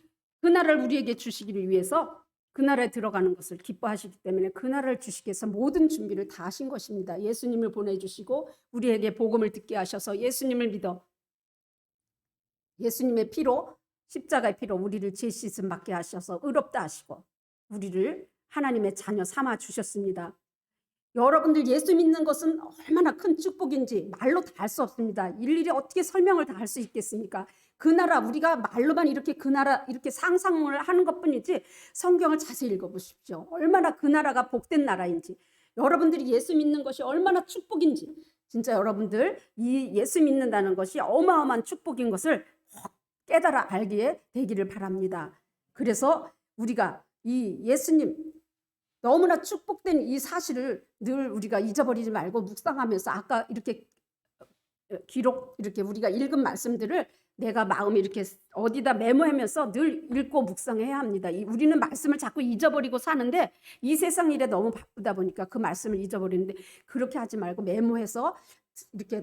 Speaker 5: 그 나라를 우리에게 주시기를 위해서 그 나라에 들어가는 것을 기뻐하시기 때문에 그 나라를 주시기 위해서 모든 준비를 다 하신 것입니다. 예수님을 보내주시고 우리에게 복음을 듣게 하셔서 예수님을 믿어 예수님의 피로 십자가의 피로 우리를 죄 씻음 받게 하셔서 의롭다 하시고 우리를 하나님의 자녀 삼아 주셨습니다. 여러분들 예수 믿는 것은 얼마나 큰 축복인지 말로 다 할 수 없습니다. 일일이 어떻게 설명을 다 할 수 있겠습니까? 그 나라 우리가 말로만 이렇게 그 나라 이렇게 상상을 하는 것뿐이지 성경을 자세히 읽어보십시오. 얼마나 그 나라가 복된 나라인지 여러분들이 예수 믿는 것이 얼마나 축복인지 진짜 여러분들 이 예수 믿는다는 것이 어마어마한 축복인 것을 깨달아 알게 되기를 바랍니다. 그래서 우리가 이 예수님 너무나 축복된 이 사실을 늘 우리가 잊어버리지 말고 묵상하면서 아까 이렇게 기록 이렇게 우리가 읽은 말씀들을 내가 마음에 이렇게 어디다 메모하면서 늘 읽고 묵상해야 합니다. 우리는 말씀을 자꾸 잊어버리고 사는데 이 세상 일에 너무 바쁘다 보니까 그 말씀을 잊어버리는데 그렇게 하지 말고 메모해서 이렇게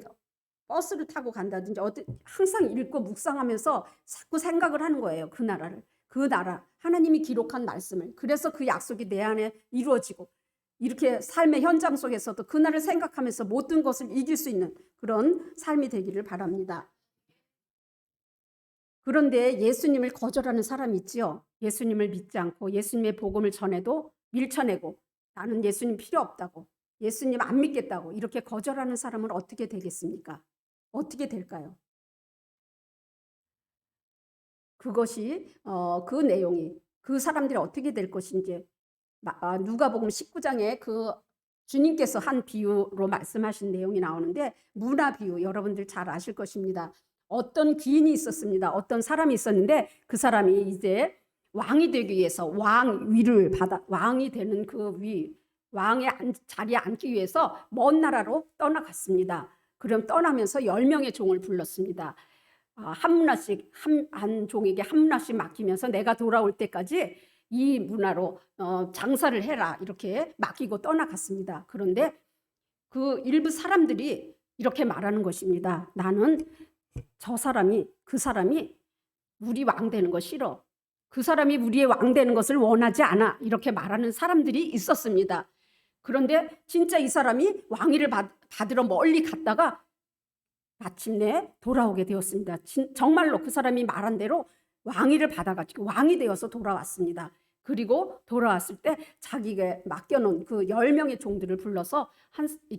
Speaker 5: 버스를 타고 간다든지 항상 읽고 묵상하면서 자꾸 생각을 하는 거예요. 그 나라를. 그 나라 하나님이 기록한 말씀을 그래서 그 약속이 내 안에 이루어지고 이렇게 삶의 현장 속에서도 그날을 생각하면서 모든 것을 이길 수 있는 그런 삶이 되기를 바랍니다. 그런데 예수님을 거절하는 사람이 있지요. 예수님을 믿지 않고 예수님의 복음을 전해도 밀쳐내고 나는 예수님 필요 없다고 예수님 안 믿겠다고 이렇게 거절하는 사람은 어떻게 되겠습니까? 어떻게 될까요? 그것이 그 내용이 그 사람들이 어떻게 될 것인지 누가복음 19장에 그 주님께서 한 비유로 말씀하신 내용이 나오는데 문화 비유 여러분들 잘 아실 것입니다. 어떤 귀인이 있었습니다. 어떤 사람이 있었는데 그 사람이 이제 왕이 되기 위해서 왕위를 받아 왕이 되는 그 왕의 자리에 앉기 위해서 먼 나라로 떠나갔습니다. 그럼 떠나면서 10명의 종을 불렀습니다. 한 문화씩 한 종에게 한 문화씩 맡기면서 내가 돌아올 때까지 이 문화로 장사를 해라 이렇게 맡기고 떠나갔습니다. 그런데 그 일부 사람들이 이렇게 말하는 것입니다. 나는 그 사람이 우리 왕 되는 거 싫어. 그 사람이 우리의 왕 되는 것을 원하지 않아. 이렇게 말하는 사람들이 있었습니다. 그런데 진짜 이 사람이 왕위를 받으러 멀리 갔다가 마침내 돌아오게 되었습니다. 정말로 그 사람이 말한 대로 왕위를 받아가지고 왕이 되어서 돌아왔습니다. 그리고 돌아왔을 때 자기가 맡겨놓은 그 10명의 종들을 불러서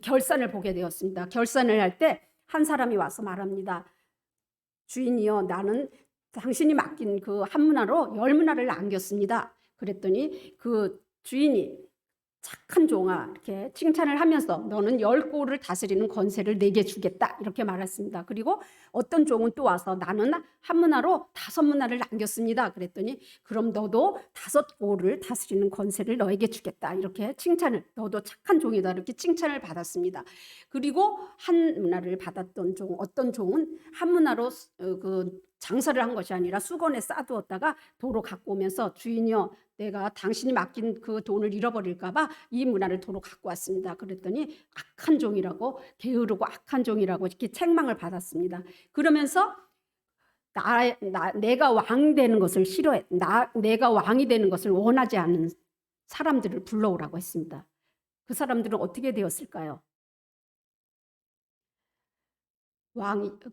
Speaker 5: 결산을 보게 되었습니다. 결산을 할 때 한 사람이 와서 말합니다. 주인이여 나는 당신이 맡긴 그 한 문화로 10문화를 남겼습니다. 그랬더니 그 주인이 착한 종아 이렇게 칭찬을 하면서 너는 10고를 다스리는 권세를 내게 주겠다 이렇게 말했습니다. 그리고 어떤 종은 또 와서 나는 한 문화로 5문화를 남겼습니다. 그랬더니 그럼 너도 5고를 다스리는 권세를 너에게 주겠다 이렇게 칭찬을 너도 착한 종이다 이렇게 칭찬을 받았습니다. 그리고 한 문화를 받았던 종 어떤 종은 한 문화로 그 장사를 한 것이 아니라 수건에 싸두었다가 도로 갖고 오면서 주인이여 내가 당신이 맡긴 그 돈을 잃어버릴까 봐 이 문화를 도로 갖고 왔습니다. 그랬더니 악한 종이라고 게으르고 악한 종이라고 이렇게 책망을 받았습니다. 그러면서 내가 왕 되는 것을 싫어해 내가 왕이 되는 것을 원하지 않는 사람들을 불러오라고 했습니다. 그 사람들은 어떻게 되었을까요?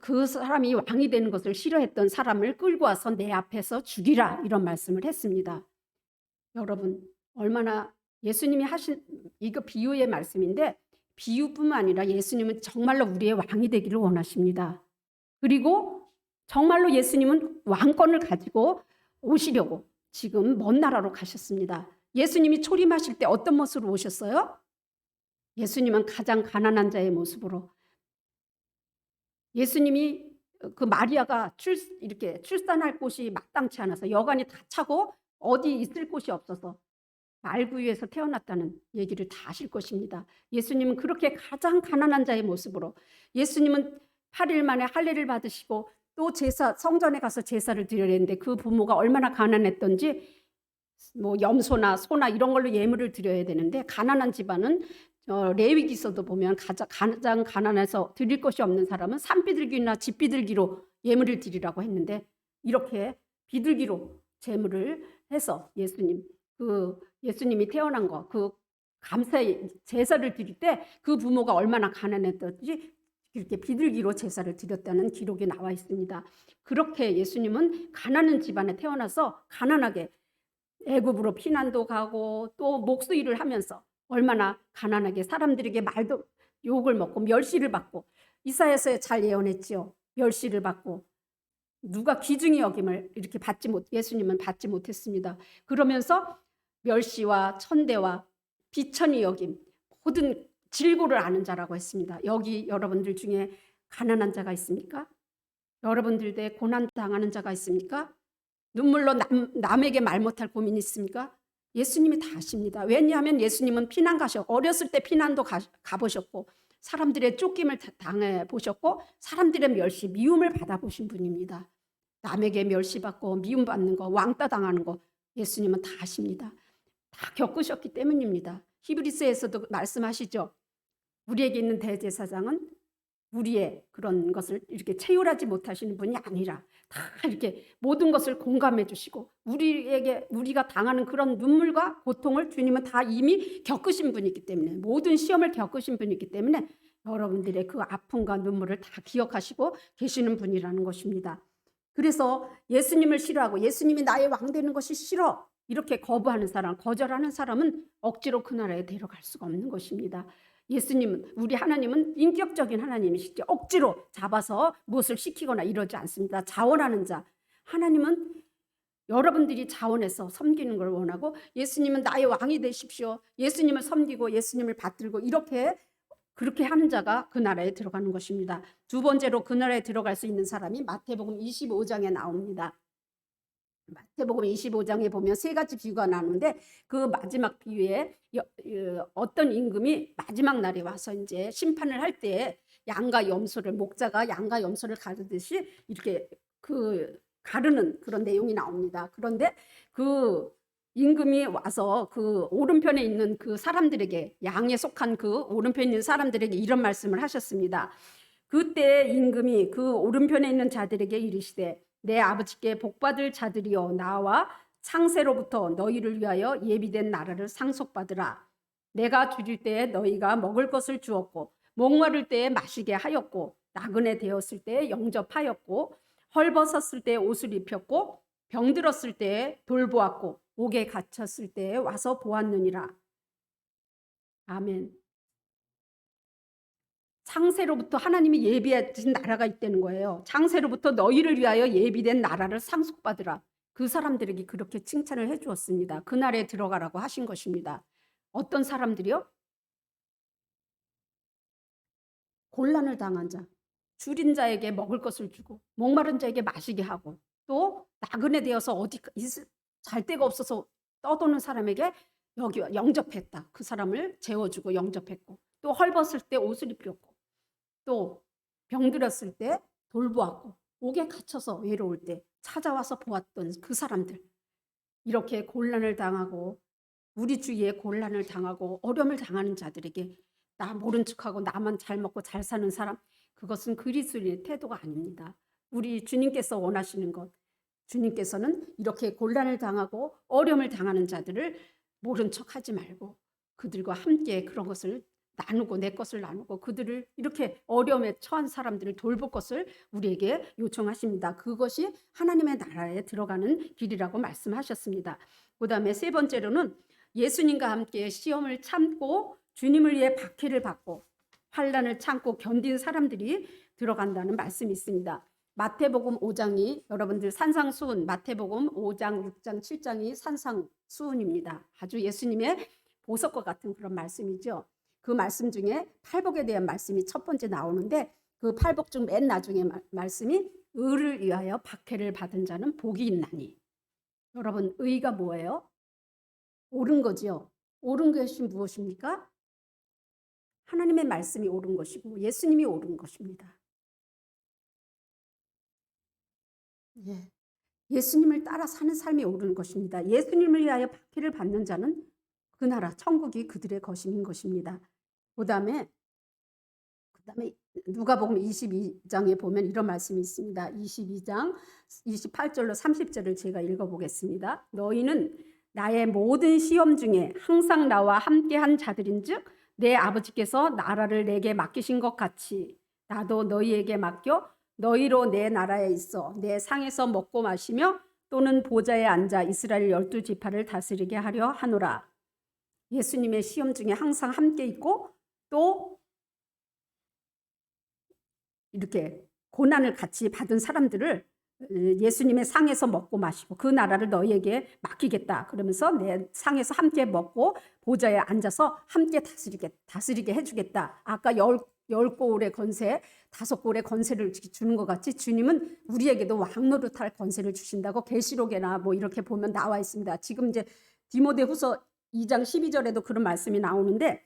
Speaker 5: 그 사람이 왕이 되는 것을 싫어했던 사람을 끌고 와서 내 앞에서 죽이라 이런 말씀을 했습니다. 여러분 얼마나 예수님이 하신 이거 비유의 말씀인데 비유뿐만 아니라 예수님은 정말로 우리의 왕이 되기를 원하십니다. 그리고 정말로 예수님은 왕권을 가지고 오시려고 지금 먼 나라로 가셨습니다. 예수님이 초림하실 때 어떤 모습으로 오셨어요? 예수님은 가장 가난한 자의 모습으로. 예수님이 그 마리아가 이렇게 출산할 곳이 마땅치 않아서 여관이 다 차고 어디 있을 곳이 없어서 말구유에서 태어났다는 얘기를 다 하실 것입니다. 예수님은 그렇게 가장 가난한 자의 모습으로, 예수님은 8일 만에 할례를 받으시고 또 성전에 가서 제사를 드려야 되는데 그 부모가 얼마나 가난했던지 뭐 염소나 소나 이런 걸로 예물을 드려야 되는데, 가난한 집안은 레위기서도 보면 가장 가난해서 드릴 것이 없는 사람은 산비둘기나 집비둘기로 예물을 드리라고 했는데, 이렇게 비둘기로 제물을 해서 예수님이 태어난 거, 그 감사의 제사를 드릴 때 그 부모가 얼마나 가난했던지 이렇게 비둘기로 제사를 드렸다는 기록이 나와 있습니다. 그렇게 예수님은 가난한 집안에 태어나서 가난하게 애굽으로 피난도 가고 또 목수일을 하면서 얼마나 가난하게 사람들에게 말도 욕을 먹고 멸시를 받고, 이사야서에 잘 예언했지요. 멸시를 받고 누가 귀중히 여김을 이렇게 예수님은 받지 못했습니다. 그러면서 멸시와 천대와 비천히 여김, 모든 질고를 아는 자라고 했습니다. 여기 여러분들 중에 가난한 자가 있습니까? 여러분들 때 고난 당하는 자가 있습니까? 눈물로 남에게 말 못할 고민이 있습니까? 예수님이 다 아십니다. 왜냐하면 예수님은 어렸을 때 피난도 가보셨고 사람들의 쫓김을 당해 보셨고 사람들의 멸시, 미움을 받아보신 분입니다. 남에게 멸시받고 미움받는 거, 왕따 당하는 거 예수님은 다 아십니다. 다 겪으셨기 때문입니다. 히브리서에서도 말씀하시죠. 우리에게 있는 대제사장은 우리의 그런 것을 이렇게 체휼하지 못하시는 분이 아니라 다 이렇게 모든 것을 공감해 주시고 우리가 당하는 그런 눈물과 고통을 주님은 다 이미 겪으신 분이기 때문에, 모든 시험을 겪으신 분이기 때문에 여러분들의 그 아픔과 눈물을 다 기억하시고 계시는 분이라는 것입니다. 그래서 예수님을 싫어하고 예수님이 나의 왕 되는 것이 싫어 이렇게 거절하는 사람은 억지로 그 나라에 데려갈 수가 없는 것입니다. 우리 하나님은 인격적인 하나님이시죠. 억지로 잡아서 무엇을 시키거나 이러지 않습니다. 자원하는 자. 하나님은 여러분들이 자원해서 섬기는 걸 원하고, 예수님은 나의 왕이 되십시오. 예수님을 섬기고 예수님을 받들고 그렇게 하는 자가 그 나라에 들어가는 것입니다. 두 번째로 그 나라에 들어갈 수 있는 사람이 마태복음 25장에 나옵니다. 마태복음 25장에 보면 세 가지 비유가 나오는데, 그 마지막 비유에 어떤 임금이 마지막 날에 와서 이제 심판을 할 때 목자가 양과 염소를 가르듯이 이렇게 가르는 그런 내용이 나옵니다. 그런데 그 임금이 와서 그 오른편에 있는 그 사람들에게, 양에 속한 그 오른편에 있는 사람들에게 이런 말씀을 하셨습니다. 그때 임금이 그 오른편에 있는 자들에게 이르시되, 내 아버지께 복받을 자들이여, 나와 창세로부터 너희를 위하여 예비된 나라를 상속받으라. 내가 줄일 때에 너희가 먹을 것을 주었고, 목마를 때에 마시게 하였고, 나그네 되었을 때에 영접하였고, 헐벗었을 때에 옷을 입혔고, 병들었을 때에 돌보았고, 옥에 갇혔을 때에 와서 보았느니라. 아멘. 창세로부터 하나님이 예비하신 나라가 있다는 거예요. 창세로부터 너희를 위하여 예비된 나라를 상속받으라. 그 사람들에게 그렇게 칭찬을 해 주었습니다. 그 나라에 들어가라고 하신 것입니다. 어떤 사람들이요? 곤란을 당한 자, 줄인 자에게 먹을 것을 주고 목마른 자에게 마시게 하고, 또 나그네 되어서 어디 잘 데가 없어서 떠도는 사람에게 영접했다. 그 사람을 재워주고 영접했고, 또 헐벗을 때 옷을 입혔고, 또 병들었을 때 돌보았고, 옥에 갇혀서 외로울 때 찾아와서 보았던 그 사람들, 이렇게 곤란을 당하고 우리 주위에 곤란을 당하고 어려움을 당하는 자들에게 나 모른 척하고 나만 잘 먹고 잘 사는 사람, 그것은 그리스도인의 태도가 아닙니다. 우리 주님께서 원하시는 것, 주님께서는 이렇게 곤란을 당하고 어려움을 당하는 자들을 모른 척하지 말고 그들과 함께 그런 것을 나누고 내 것을 나누고 그들을 이렇게 어려움에 처한 사람들을 돌볼 것을 우리에게 요청하십니다. 그것이 하나님의 나라에 들어가는 길이라고 말씀하셨습니다. 그 다음에 세 번째로는 예수님과 함께 시험을 참고 주님을 위해 박해를 받고 환난을 참고 견딘 사람들이 들어간다는 말씀이 있습니다. 마태복음 5장이 여러분들 산상수훈, 마태복음 5장, 6장, 7장이 산상수훈입니다. 아주 예수님의 보석과 같은 그런 말씀이죠. 그 말씀 중에 팔복에 대한 말씀이 첫 번째 나오는데 그 팔복 중 맨 나중에 말씀이 의를 위하여 박해를 받은 자는 복이 있나니. 여러분, 의가 뭐예요? 옳은 거죠. 옳은 것이 무엇입니까? 하나님의 말씀이 옳은 것이고 예수님이 옳은 것입니다. 예. 예수님을 따라 사는 삶이 옳은 것입니다. 예수님을 위하여 박해를 받는 자는 그 나라 천국이 그들의 것임인 것입니다. 그다음에 누가복음 22장에 보면 이런 말씀이 있습니다. 22장 28절로 30절을 제가 읽어보겠습니다. 너희는 나의 모든 시험 중에 항상 나와 함께한 자들인즉 내 아버지께서 나라를 내게 맡기신 것 같이 나도 너희에게 맡겨 너희로 내 나라에 있어 내 상에서 먹고 마시며 또는 보좌에 앉아 이스라엘 12지파를 다스리게 하려 하노라. 예수님의 시험 중에 항상 함께 있고 또 이렇게 고난을 같이 받은 사람들을 예수님의 상에서 먹고 마시고 그 나라를 너희에게 맡기겠다. 그러면서 내 상에서 함께 먹고 보좌에 앉아서 함께 다스리게 해주겠다. 아까 10골의 권세, 5골의 권세를 주는 것 같이 주님은 우리에게도 왕노릇할 권세를 주신다고 계시록에나 뭐 이렇게 보면 나와 있습니다. 지금 이제 디모데후서 2장 12절에도 그런 말씀이 나오는데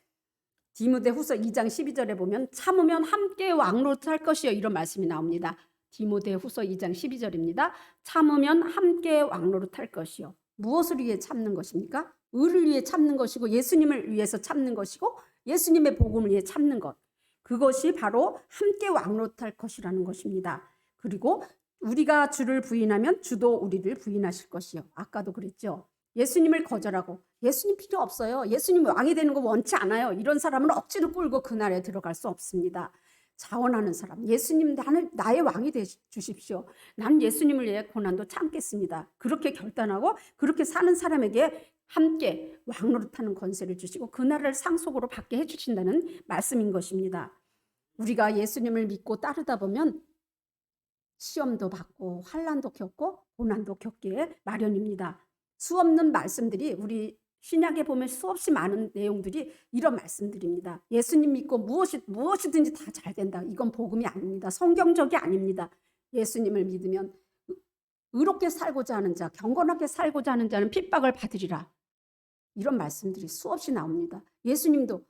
Speaker 5: 디모데후서 2장 12절에 보면 참으면 함께 왕노릇할 것이요 이런 말씀이 나옵니다. 디모데후서 2장 12절입니다. 참으면 함께 왕노릇할 것이요. 무엇을 위해 참는 것입니까? 의를 위해 참는 것이고 예수님을 위해서 참는 것이고 예수님의 복음을 위해 참는 것. 그것이 바로 함께 왕노릇할 것이라는 것입니다. 그리고 우리가 주를 부인하면 주도 우리를 부인하실 것이요. 아까도 그랬죠. 예수님을 거절하고 예수님 필요 없어요. 예수님 왕이 되는 거 원치 않아요. 이런 사람은 억지로 끌고 그날에 들어갈 수 없습니다. 자원하는 사람, 예수님 나의 왕이 되 주십시오. 난 예수님을 위해 고난도 참겠습니다. 그렇게 결단하고 그렇게 사는 사람에게 함께 왕노릇하는 권세를 주시고 그날을 상속으로 받게 해주신다는 말씀인 것입니다. 우리가 예수님을 믿고 따르다 보면 시험도 받고 환난도 겪고 고난도 겪기에 마련입니다. 수없는 말씀들이 우리 신약에 보면 수없이 많은 내용들이 이런 말씀들입니다. 예수님 믿고 무엇이든지 다 잘 된다. 이건 복음이 아닙니다. 성경적이 아닙니다. 예수님을 믿으면 의롭게 살고자 하는 자, 경건하게 살고자 하는 자는 핍박을 받으리라. 이런 말씀들이 수없이 나옵니다. 예수님도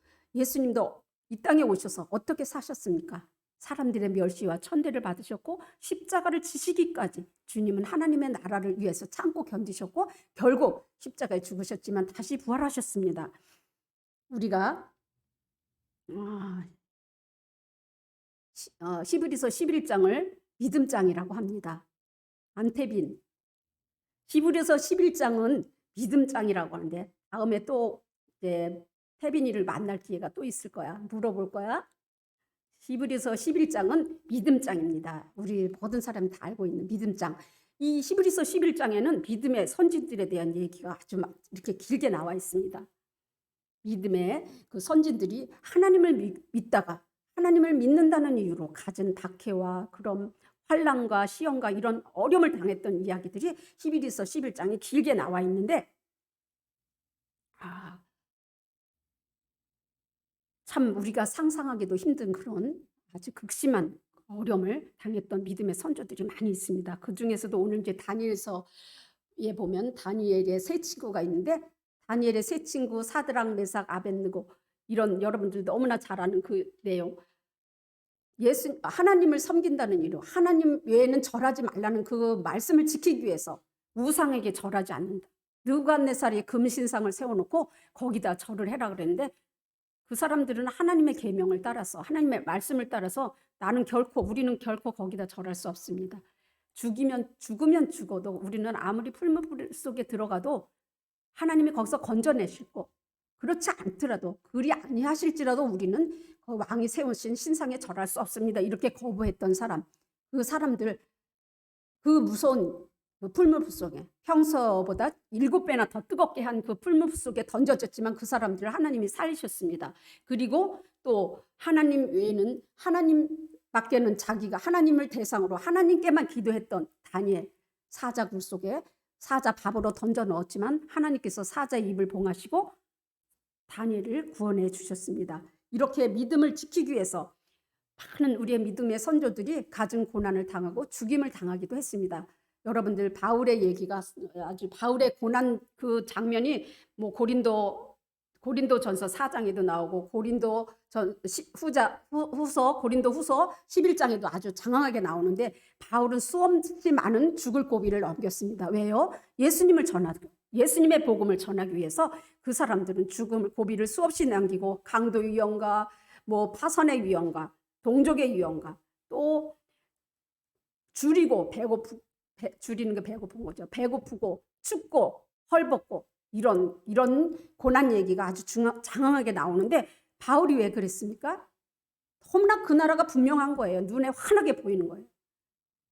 Speaker 5: 이 땅에 오셔서 어떻게 사셨습니까? 사람들의 멸시와 천대를 받으셨고 십자가를 지시기까지 주님은 하나님의 나라를 위해서 참고 견디셨고 결국 십자가에 죽으셨지만 다시 부활하셨습니다. 우리가 히브리서 11장을 믿음장이라고 합니다. 안태빈 히브리서 11장은 믿음장이라고 하는데 다음에 또 이제 태빈이를 만날 기회가 또 있을 거야. 물어볼 거야. 히브리서 11장은 믿음장입니다. 우리 모든 사람이 다 알고 있는 믿음장. 이 히브리서 11장에는 믿음의 선진들에 대한 얘기가 아주 이렇게 길게 나와 있습니다. 믿음의 그 선진들이 하나님을 믿다가 하나님을 믿는다는 이유로 가진 박해와 그런 환난과 시험과 이런 어려움을 당했던 이야기들이 히브리서 11장에 길게 나와 있는데 참 우리가 상상하기도 힘든 그런 아주 극심한 어려움을 당했던 믿음의 선조들이 많이 있습니다. 그 중에서도 오늘 이제 다니엘서에 보면 다니엘의 세 친구가 있는데 다니엘의 세 친구 사드락, 메삭, 아벳느고 이런 여러분들 너무나 잘 아는 그 내용. 하나님을 섬긴다는 이유, 하나님 외에는 절하지 말라는 그 말씀을 지키기 위해서 우상에게 절하지 않는다. 느부갓네살이 금신상을 세워놓고 거기다 절을 해라 그랬는데 그 사람들은 하나님의 계명을 따라서 하나님의 말씀을 따라서 우리는 결코 거기다 절할 수 없습니다. 죽으면 죽어도 우리는 아무리 풀무불 속에 들어가도 하나님이 거기서 건져내실 거. 그렇지 않더라도 그리 아니하실지라도 우리는 그 왕이 세우신 신상에 절할 수 없습니다. 이렇게 거부했던 사람, 그 사람들 그 무서운 그 풀무불 속에 평소보다 7배나 더 뜨겁게 한 그 풀무불 속에 던져졌지만 그 사람들을 하나님이 살리셨습니다. 그리고 또 하나님 외에는 하나님 밖에는 자기가 하나님을 대상으로 하나님께만 기도했던 다니엘, 사자 굴 속에 사자 밥으로 던져 넣었지만 하나님께서 사자의 입을 봉하시고 다니엘을 구원해 주셨습니다. 이렇게 믿음을 지키기 위해서 많은 우리의 믿음의 선조들이 갖은 고난을 당하고 죽임을 당하기도 했습니다. 여러분들 바울의 얘기가 아주 바울의 고난 그 장면이 뭐 고린도전서 4장에도 나오고 고린도후서 11장에도 아주 장황하게 나오는데 바울은 수없이 많은 죽을 고비를 넘겼습니다. 왜요? 예수님의 복음을 전하기 위해서 그 사람들은 죽음을 고비를 수없이 남기고 강도 위험과 뭐 파선의 위험과 동족의 위험과 또 줄이는 게 배고픈 거죠. 배고프고 춥고 헐벗고 이런 고난 얘기가 아주 장황하게 나오는데 바울이 왜 그랬습니까? 너무나 그 나라가 분명한 거예요. 눈에 환하게 보이는 거예요.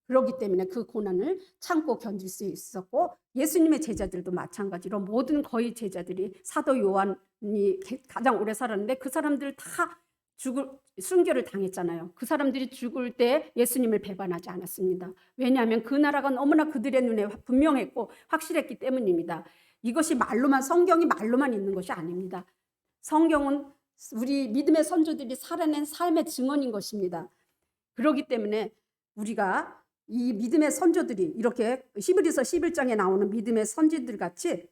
Speaker 5: 그렇기 때문에 그 고난을 참고 견딜 수 있었고 예수님의 제자들도 마찬가지로 모든 거의 제자들이 사도 요한이 가장 오래 살았는데 그 사람들 다 순교를 당했잖아요. 그 사람들이 죽을 때 예수님을 배반하지 않았습니다. 왜냐하면 그 나라가 너무나 그들의 눈에 분명했고 확실했기 때문입니다. 이것이 성경이 말로만 있는 것이 아닙니다. 성경은 우리 믿음의 선조들이 살아낸 삶의 증언인 것입니다. 그렇기 때문에 우리가 이 믿음의 선조들이 이렇게 히브리서 11장에 나오는 믿음의 선지들 같이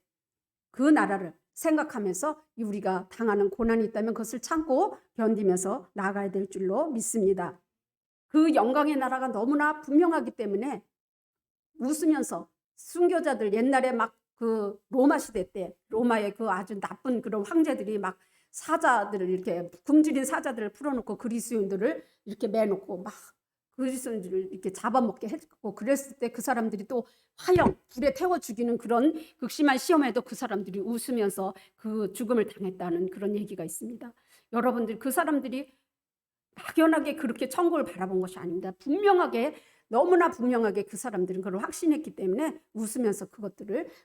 Speaker 5: 그 나라를 생각하면서 우리가 당하는 고난이 있다면 그것을 참고 견디면서 나아가야 될 줄로 믿습니다. 그 영광의 나라가 너무나 분명하기 때문에 웃으면서 순교자들 옛날에 막 그 로마 시대 때 로마의 그 아주 나쁜 그런 황제들이 막 사자들을 이렇게 굶주린 사자들을 풀어놓고 그리스도인들을 이렇게 매놓고 막 그리스도인들을 이렇게 잡아먹게 했고 그랬을 때 그 사람들이 또 화형 불에 태워 죽이는 그런 극심한 시험에도 그 사람들이 웃으면서 그 죽음을 당했다는 그런 얘기가 있습니다. 여러분들 그 사람들이 막연하게 그렇게 천국을 바라본 것이 아닙니다. 너무나 분명하게 그 사람들은 그걸 확신했기 때문에 웃으면서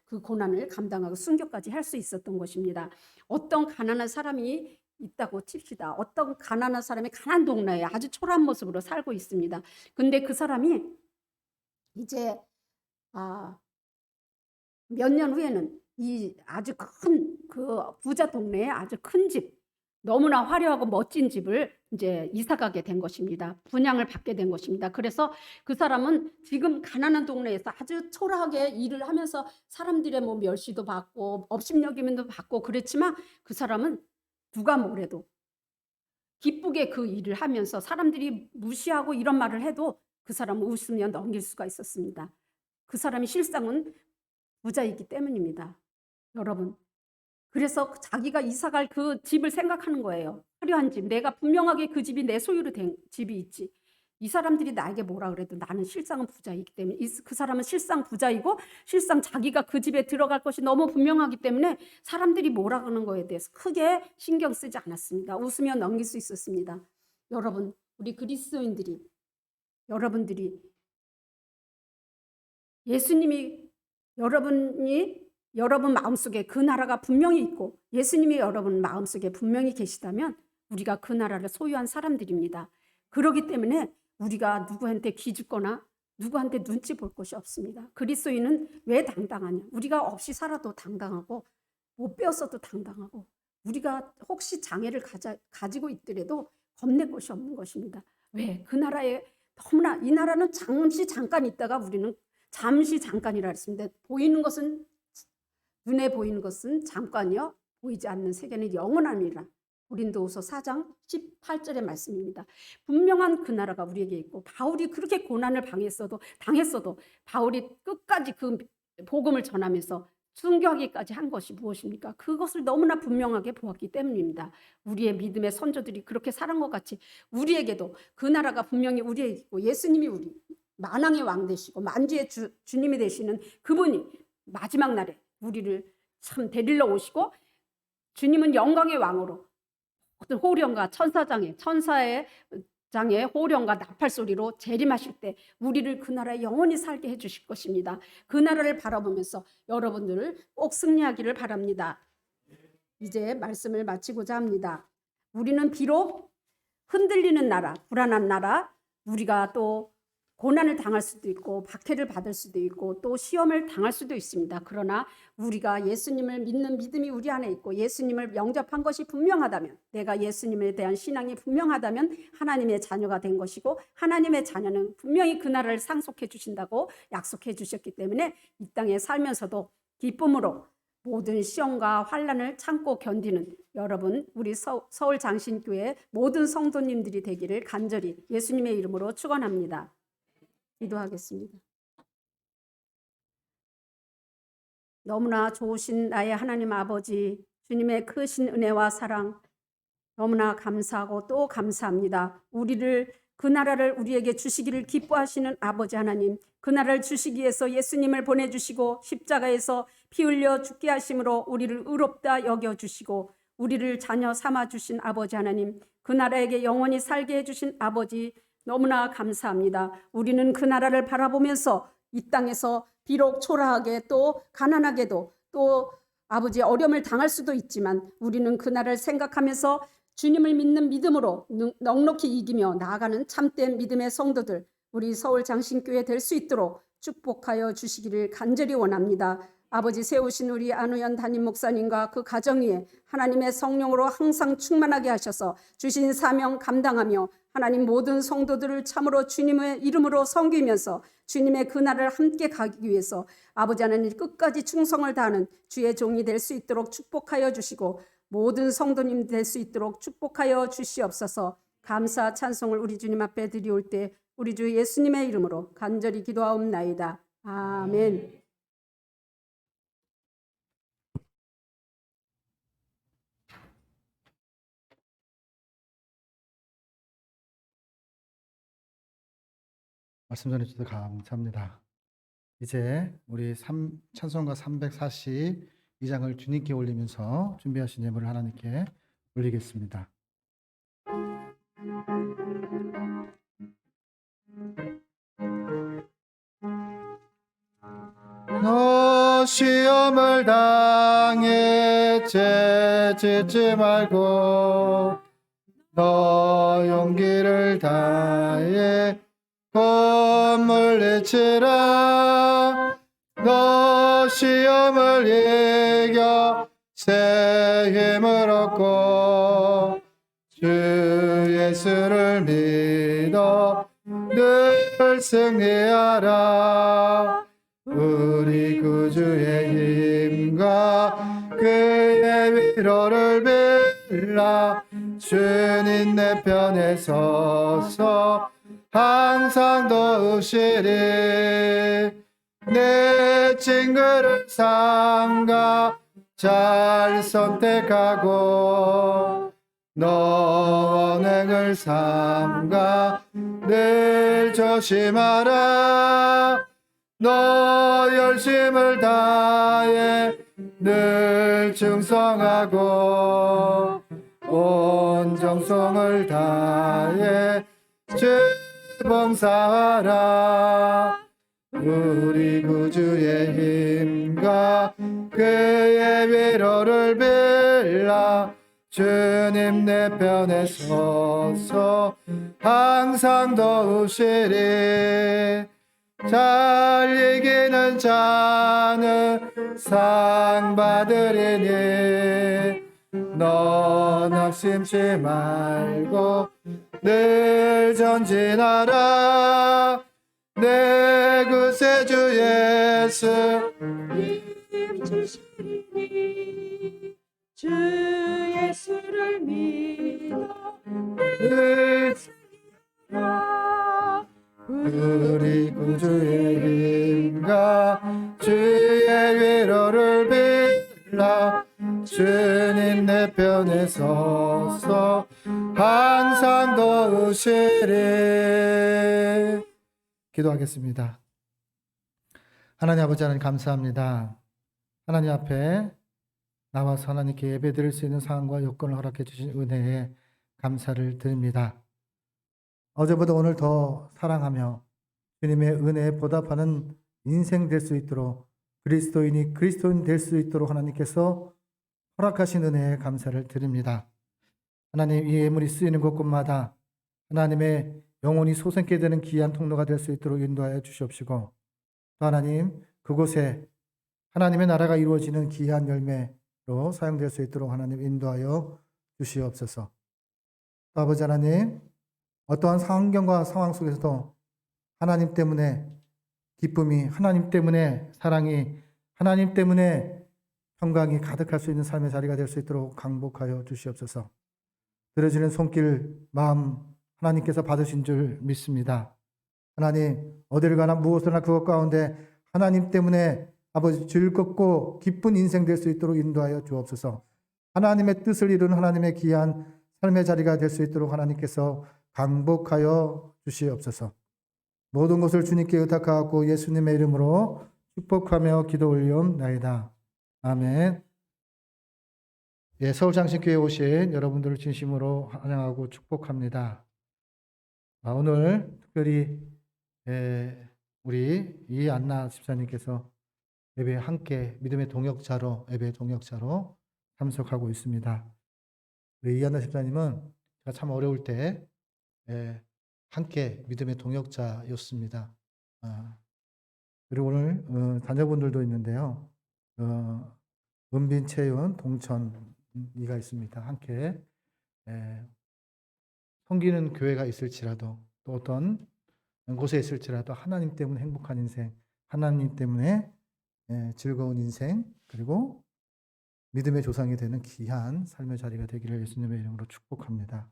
Speaker 5: 그 고난을 감당하고 순교까지 할 수 있었던 것입니다. 어떤 가난한 사람이 있다고 칩시다. 어떤 가난한 사람이 가난한 동네에 아주 초라한 모습으로 살고 있습니다. 근데 그 사람이 이제 몇 년 후에는 이 아주 큰 그 부자 동네에 아주 큰 집, 너무나 화려하고 멋진 집을 이제 이사 가게 된 것입니다. 분양을 받게 된 것입니다. 그래서 그 사람은 지금 가난한 동네에서 아주 초라하게 일을 하면서 사람들의 뭐 멸시도 받고 업신여김도 받고 그랬지만 그 사람은 누가 뭐래도 기쁘게 그 일을 하면서 사람들이 무시하고 이런 말을 해도 그 사람은 웃으며 넘길 수가 있었습니다. 그 사람이 실상은 부자이기 때문입니다. 여러분, 그래서 자기가 이사갈 그 집을 생각하는 거예요. 화려한 집, 내가 분명하게 그 집이 내 소유로 된 집이 있지. 이 사람들이 나에게 뭐라 그래도 나는 실상은 부자이기 때문에 그 사람은 실상 부자이고 실상 자기가 그 집에 들어갈 것이 너무 분명하기 때문에 사람들이 뭐라 그러는 거에 대해서 크게 신경 쓰지 않았습니다. 웃으며 넘길 수 있었습니다. 여러분, 우리 그리스도인들이 여러분 마음속에 그 나라가 분명히 있고 예수님이 여러분 마음속에 분명히 계시다면 우리가 그 나라를 소유한 사람들입니다. 그렇기 때문에 우리가 누구한테 기죽거나 누구한테 눈치 볼 것이 없습니다. 그리스도인은 왜 당당하냐? 우리가 없이 살아도 당당하고 못 배웠어도 당당하고 우리가 혹시 장애를 가지고 있더라도 겁낼 것이 없는 것입니다. 왜? 그 나라에 너무나 이 나라는 잠깐 있다가 우리는 잠시 잠깐이라 했습니다. 눈에 보이는 것은 잠깐이요 보이지 않는 세계는 영원함이라. 고린도후서 4장 18절의 말씀입니다. 분명한 그 나라가 우리에게 있고 바울이 그렇게 고난을 당했어도 바울이 끝까지 그 복음을 전하면서 순교하기까지 한 것이 무엇입니까? 그것을 너무나 분명하게 보았기 때문입니다. 우리의 믿음의 선조들이 그렇게 살은 것 같이 우리에게도 그 나라가 분명히 우리에게 있고 예수님이 우리 만왕의 왕 되시고 만주의 주님이 되시는 그분이 마지막 날에 우리를 참 데리러 오시고 주님은 영광의 왕으로 모든 호령과 천사의 호령과 나팔 소리로 재림하실 때 우리를 그 나라에 영원히 살게 해주실 것입니다. 그 나라를 바라보면서 여러분들을 꼭 승리하기를 바랍니다. 이제 말씀을 마치고자 합니다. 우리는 비록 흔들리는 나라, 불안한 나라, 우리가 또 고난을 당할 수도 있고 박해를 받을 수도 있고 또 시험을 당할 수도 있습니다. 그러나 우리가 예수님을 믿는 믿음이 우리 안에 있고 예수님을 영접한 것이 분명하다면, 내가 예수님에 대한 신앙이 분명하다면 하나님의 자녀가 된 것이고, 하나님의 자녀는 분명히 그 나라를 상속해 주신다고 약속해 주셨기 때문에 이 땅에 살면서도 기쁨으로 모든 시험과 환난을 참고 견디는 여러분, 우리 서울 장신교회 모든 성도님들이 되기를 간절히 예수님의 이름으로 축원합니다. 기도하겠습니다. 너무나 좋으신 나의 하나님 아버지, 주님의 크신 은혜와 사랑 너무나 감사하고 또 감사합니다. 그 나라를 우리에게 주시기를 기뻐하시는 아버지 하나님, 그 나라를 주시기 위해서 예수님을 보내주시고 십자가에서 피 흘려 죽게 하심으로 우리를 의롭다 여겨주시고 우리를 자녀 삼아주신 아버지 하나님, 그 나라에게 영원히 살게 해주신 아버지 너무나 감사합니다. 우리는 그 나라를 바라보면서 이 땅에서 비록 초라하게 또 가난하게도 또 아버지 어려움을 당할 수도 있지만 우리는 그 나라를 생각하면서 주님을 믿는 믿음으로 넉넉히 이기며 나아가는 참된 믿음의 성도들, 우리 서울 장신교회 될 수 있도록 축복하여 주시기를 간절히 원합니다. 아버지 세우신 우리 안우연 담임 목사님과 그 가정 위에 하나님의 성령으로 항상 충만하게 하셔서 주신 사명 감당하며 하나님 모든 성도들을 참으로 주님의 이름으로 섬기면서 주님의 그 날을 함께 가기 위해서 아버지 하나님 끝까지 충성을 다하는 주의 종이 될 수 있도록 축복하여 주시고 모든 성도님 될 수 있도록 축복하여 주시옵소서. 감사 찬송을 우리 주님 앞에 드리올 때 우리 주 예수님의 이름으로 간절히 기도하옵나이다. 아멘.
Speaker 2: 말씀 전해주셔서 감사합니다. 이제 우리 찬송가 342장을 주님께 올리면서 준비하신 예물을 하나님께 올리겠습니다. 너 시험을 당해 채찍지 말고 너 용기를 다해 콧물 내치라. 너 시험을 이겨 새 힘을 얻고 주 예수를 믿어 늘 승리하라. 우리 구주의 힘과 그의 위로를 빌라. 주님 내 편에 서서 항상 도우시리. 내 친구를 삼가 잘 선택하고 너 언행을 삼가 늘 조심하라. 너 열심을 다해 늘 충성하고 온 정성을 다해 주 봉사하라. 우리 구주의 힘과 그의 위로를 빌라. 주님 내 편에 서서 항상 도우시리. 잘 이기는 자는 상 받으리니 너 낙심치 말고 늘 전진하라. 내 구세주 예수
Speaker 4: 힘 주시리니 주 예수를 믿어
Speaker 2: 늘
Speaker 4: 라
Speaker 2: 우리 구주의 힘과 주의 위로를 빌라. 주님 내 편에 서서 항상 도우시리. 기도하겠습니다. 하나님 아버지 하나님 감사합니다. 하나님 앞에 나와서 하나님께 예배드릴 수 있는 상황과 요건을 허락해 주신 은혜에 감사를 드립니다. 어제보다 오늘 더 사랑하며 주님의 은혜에 보답하는 인생 될 수 있도록 그리스도인이 그리스도인 될 수 있도록 하나님께서 허락하신 은혜에 감사를 드립니다. 하나님 이 예물이 쓰이는 곳곳마다 하나님의 영혼이 소생케 되는 귀한 통로가 될 수 있도록 인도하여 주시옵시고, 또 하나님 그곳에 하나님의 나라가 이루어지는 귀한 열매로 사용될 수 있도록 하나님 인도하여 주시옵소서. 또 아버지 하나님, 어떠한 환경과 상황 속에서도 하나님 때문에 기쁨이, 하나님 때문에 사랑이, 하나님 때문에 평강이 가득할 수 있는 삶의 자리가 될 수 있도록 강복하여 주시옵소서. 들어지는 손길, 마음 하나님께서 받으신 줄 믿습니다. 하나님, 어디를 가나 무엇을 하나 그것 가운데 하나님 때문에 아버지 즐겁고 기쁜 인생 될 수 있도록 인도하여 주옵소서. 하나님의 뜻을 이루는 하나님의 귀한 삶의 자리가 될 수 있도록 하나님께서 강복하여 주시옵소서. 모든 것을 주님께 의탁하고 예수님의 이름으로 축복하며 기도 올리옵나이다. 아멘. 예, 서울장신교회에 오신 여러분들을 진심으로 환영하고 축복합니다. 오늘 특별히 우리 이안나 집사님께서 예배에 함께 믿음의 동역자로, 예배 동역자로 참석하고 있습니다. 우리 이안나 집사님은 제가 참 어려울 때 함께 믿음의 동역자였습니다. 그리고 오늘 자녀분들도 있는데요. 은빈, 채윤, 동천이가 있습니다. 함께 섬기는 교회가 있을지라도, 또 어떤 곳에 있을지라도 하나님 때문에 행복한 인생, 하나님 때문에 즐거운 인생, 그리고 믿음의 조상이 되는 귀한 삶의 자리가 되기를 예수님의 이름으로 축복합니다.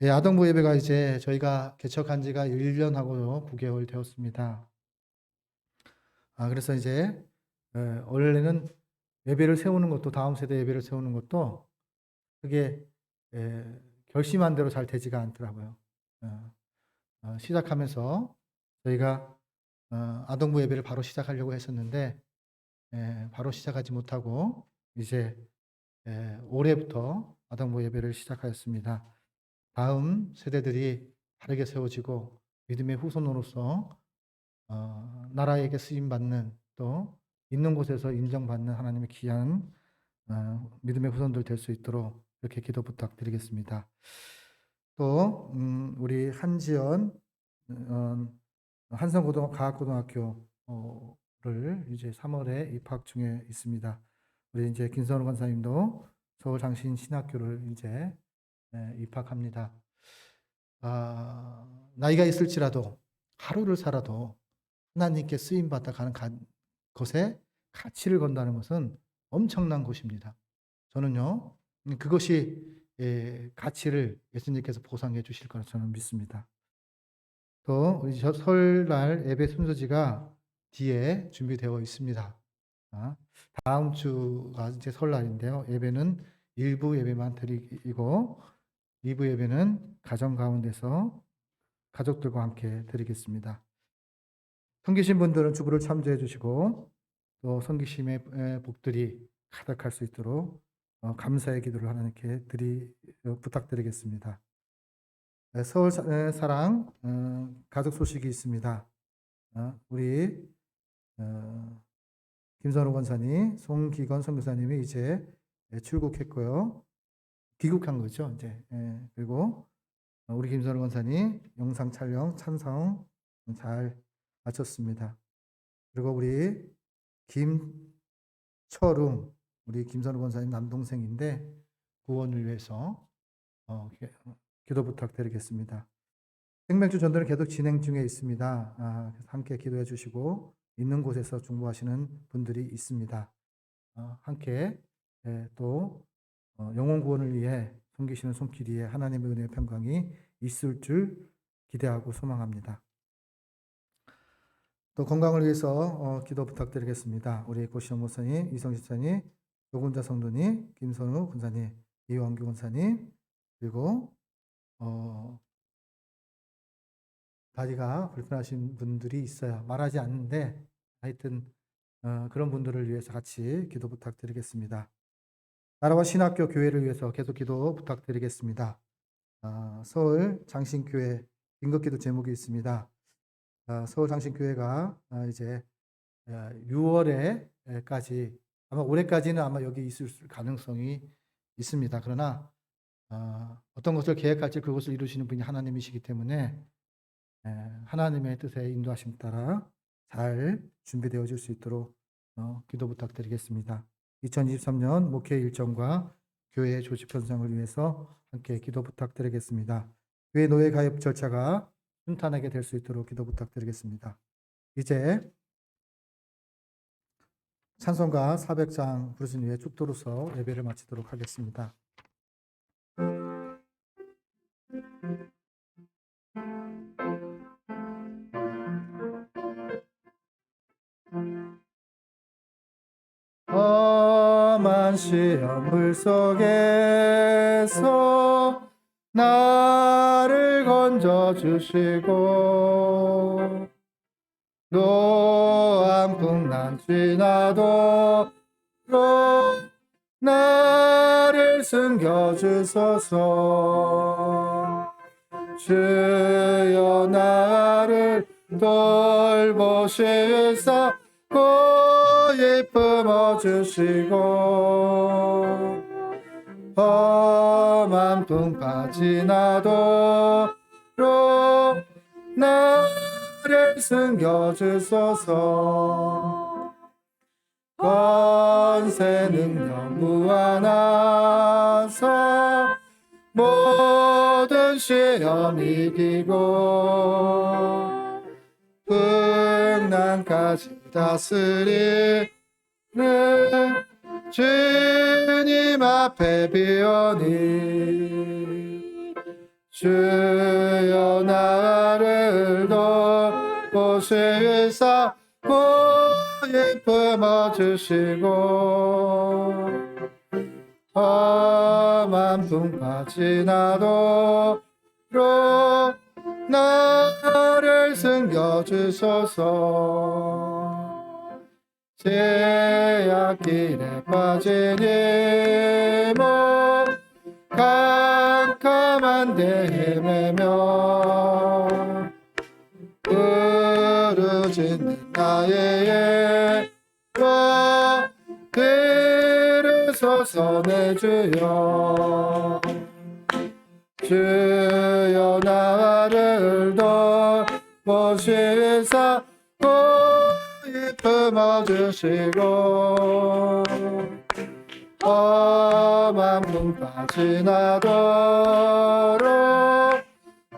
Speaker 2: 아동부 예배가 이제 저희가 개척한 지가 1년하고 9개월 되었습니다. 그래서 이제 원래는 예배를 세우는 것도, 다음 세대 예배를 세우는 것도 그게 결심한 대로 잘 되지가 않더라고요. 시작하면서 저희가 아동부 예배를 바로 시작하려고 했었는데 바로 시작하지 못하고 이제 올해부터 아동부 예배를 시작하였습니다. 다음 세대들이 바르게 세워지고 믿음의 후손으로서 나라에게 쓰임받는, 또 있는 곳에서 인정받는 하나님의 귀한 믿음의 후손들 될 수 있도록 이렇게 기도 부탁드리겠습니다. 또 우리 한지연 한성과학고등학교를 이제 3월에 입학 중에 있습니다. 우리 이제 김선우 권사님도 서울장신신학교를 이제 입학합니다. 나이가 있을지라도 하루를 살아도 하나님께 쓰임받아 가는 것에 가치를 건다는 것은 엄청난 것입니다. 저는요, 그것이 가치를 예수님께서 보상해 주실 거라 저는 믿습니다. 또 우리 설날 예배 순서지가 뒤에 준비되어 있습니다. 다음 주가 이제 설날인데요. 예배는 일부 예배만 드리고 2부 예배는 가정 가운데서 가족들과 함께 드리겠습니다. 섬기신 분들은 주부를 참조해 주시고, 또 섬기심의 복들이 가득할 수 있도록 감사의 기도를 하나님께 부탁드리겠습니다. 서울 사랑 가족 소식이 있습니다. 우리 김선우 권사님, 송기건 선교사님이 이제 출국했고요. 귀국한 거죠, 이제. 그리고 우리 김선우 권사님 영상 촬영 찬성 잘 마쳤습니다. 그리고 우리 김철웅, 우리 김선우 권사님 남동생인데 구원을 위해서 기도 부탁드리겠습니다. 생명주 전도는 계속 진행 중에 있습니다. 함께 기도해 주시고, 있는 곳에서 중보하시는 분들이 있습니다. 함께 또 영혼 구원을 위해 섬기시는 손길 위에 하나님의 은혜의 평강이 있을 줄 기대하고 소망합니다. 또 건강을 위해서 기도 부탁드리겠습니다. 우리 고시영 목사님, 이성진 사님, 요군자 성도님, 김선우 군사님, 이왕규 군사님, 그리고 다리가 불편하신 분들이 있어요. 말하지 않는데 하여튼 그런 분들을 위해서 같이 기도 부탁드리겠습니다. 나라와 신학교 교회를 위해서 계속 기도 부탁드리겠습니다. 서울 장신교회 긴급기도 제목이 있습니다. 서울 장신교회가 이제 6월에까지, 아마 올해까지는 아마 여기 있을 가능성이 있습니다. 그러나 어떤 것을 계획할지 그것을 이루시는 분이 하나님이시기 때문에 하나님의 뜻에 인도하심 따라 잘 준비되어질 수 있도록 기도 부탁드리겠습니다. 2023년 목회 일정과 교회 조직 편성을 위해서 함께 기도 부탁드리겠습니다. 교회 노예 가입 절차가 순탄하게 될 수 있도록 기도 부탁드리겠습니다. 이제 찬송가 400장 부르신 후에 축도로서 예배를 마치도록 하겠습니다. 험한 시험물 속에서 나를 건져주시고 노한 풍랑 지나도록 나를 숨겨주소서. 주여 나를 돌보시사 고이 품어주시고 험한 풍파 지나도록 나를 숨겨주소서. 권세 능력 무한하사 모든 시험 이기고 풍랑까지 다스리는 주님 앞에 비오니 주여 나를 돌보시사 고이 품어주시고 험한 풍파 지나도록 나를 숨겨주소서. 제약길에 빠진 이몸 캄캄한 데 헤매며 부르짖는 나의 예와 들으소서 내 주여. 주여 나를 돌보시사 고이 품어주시고 험한 풍파 지나도록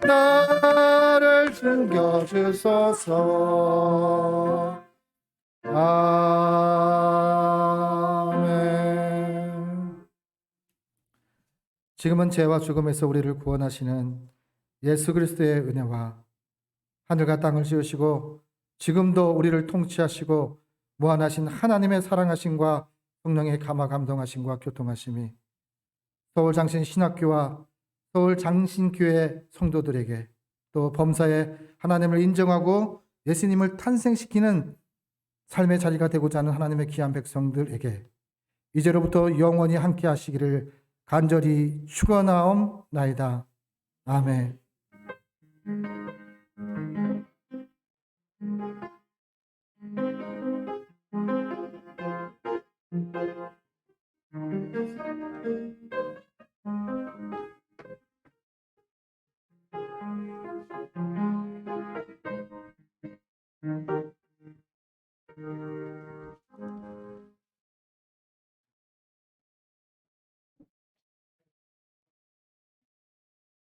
Speaker 2: 나를 숨겨주소서. 아멘. 지금은 죄와 죽음에서 우리를 구원하시는 예수 그리스도의 은혜와 하늘과 땅을 지으시고 지금도 우리를 통치하시고 무한하신 하나님의 사랑하심과 성령의 감화 감동하심과 교통하심이 서울장신 신학교와 서울장신교회 성도들에게 또 범사에 하나님을 인정하고 예수님을 탄생시키는 삶의 자리가 되고자 하는 하나님의 귀한 백성들에게 이제로부터 영원히 함께 하시기를 간절히 축원하옵나이다. 아멘.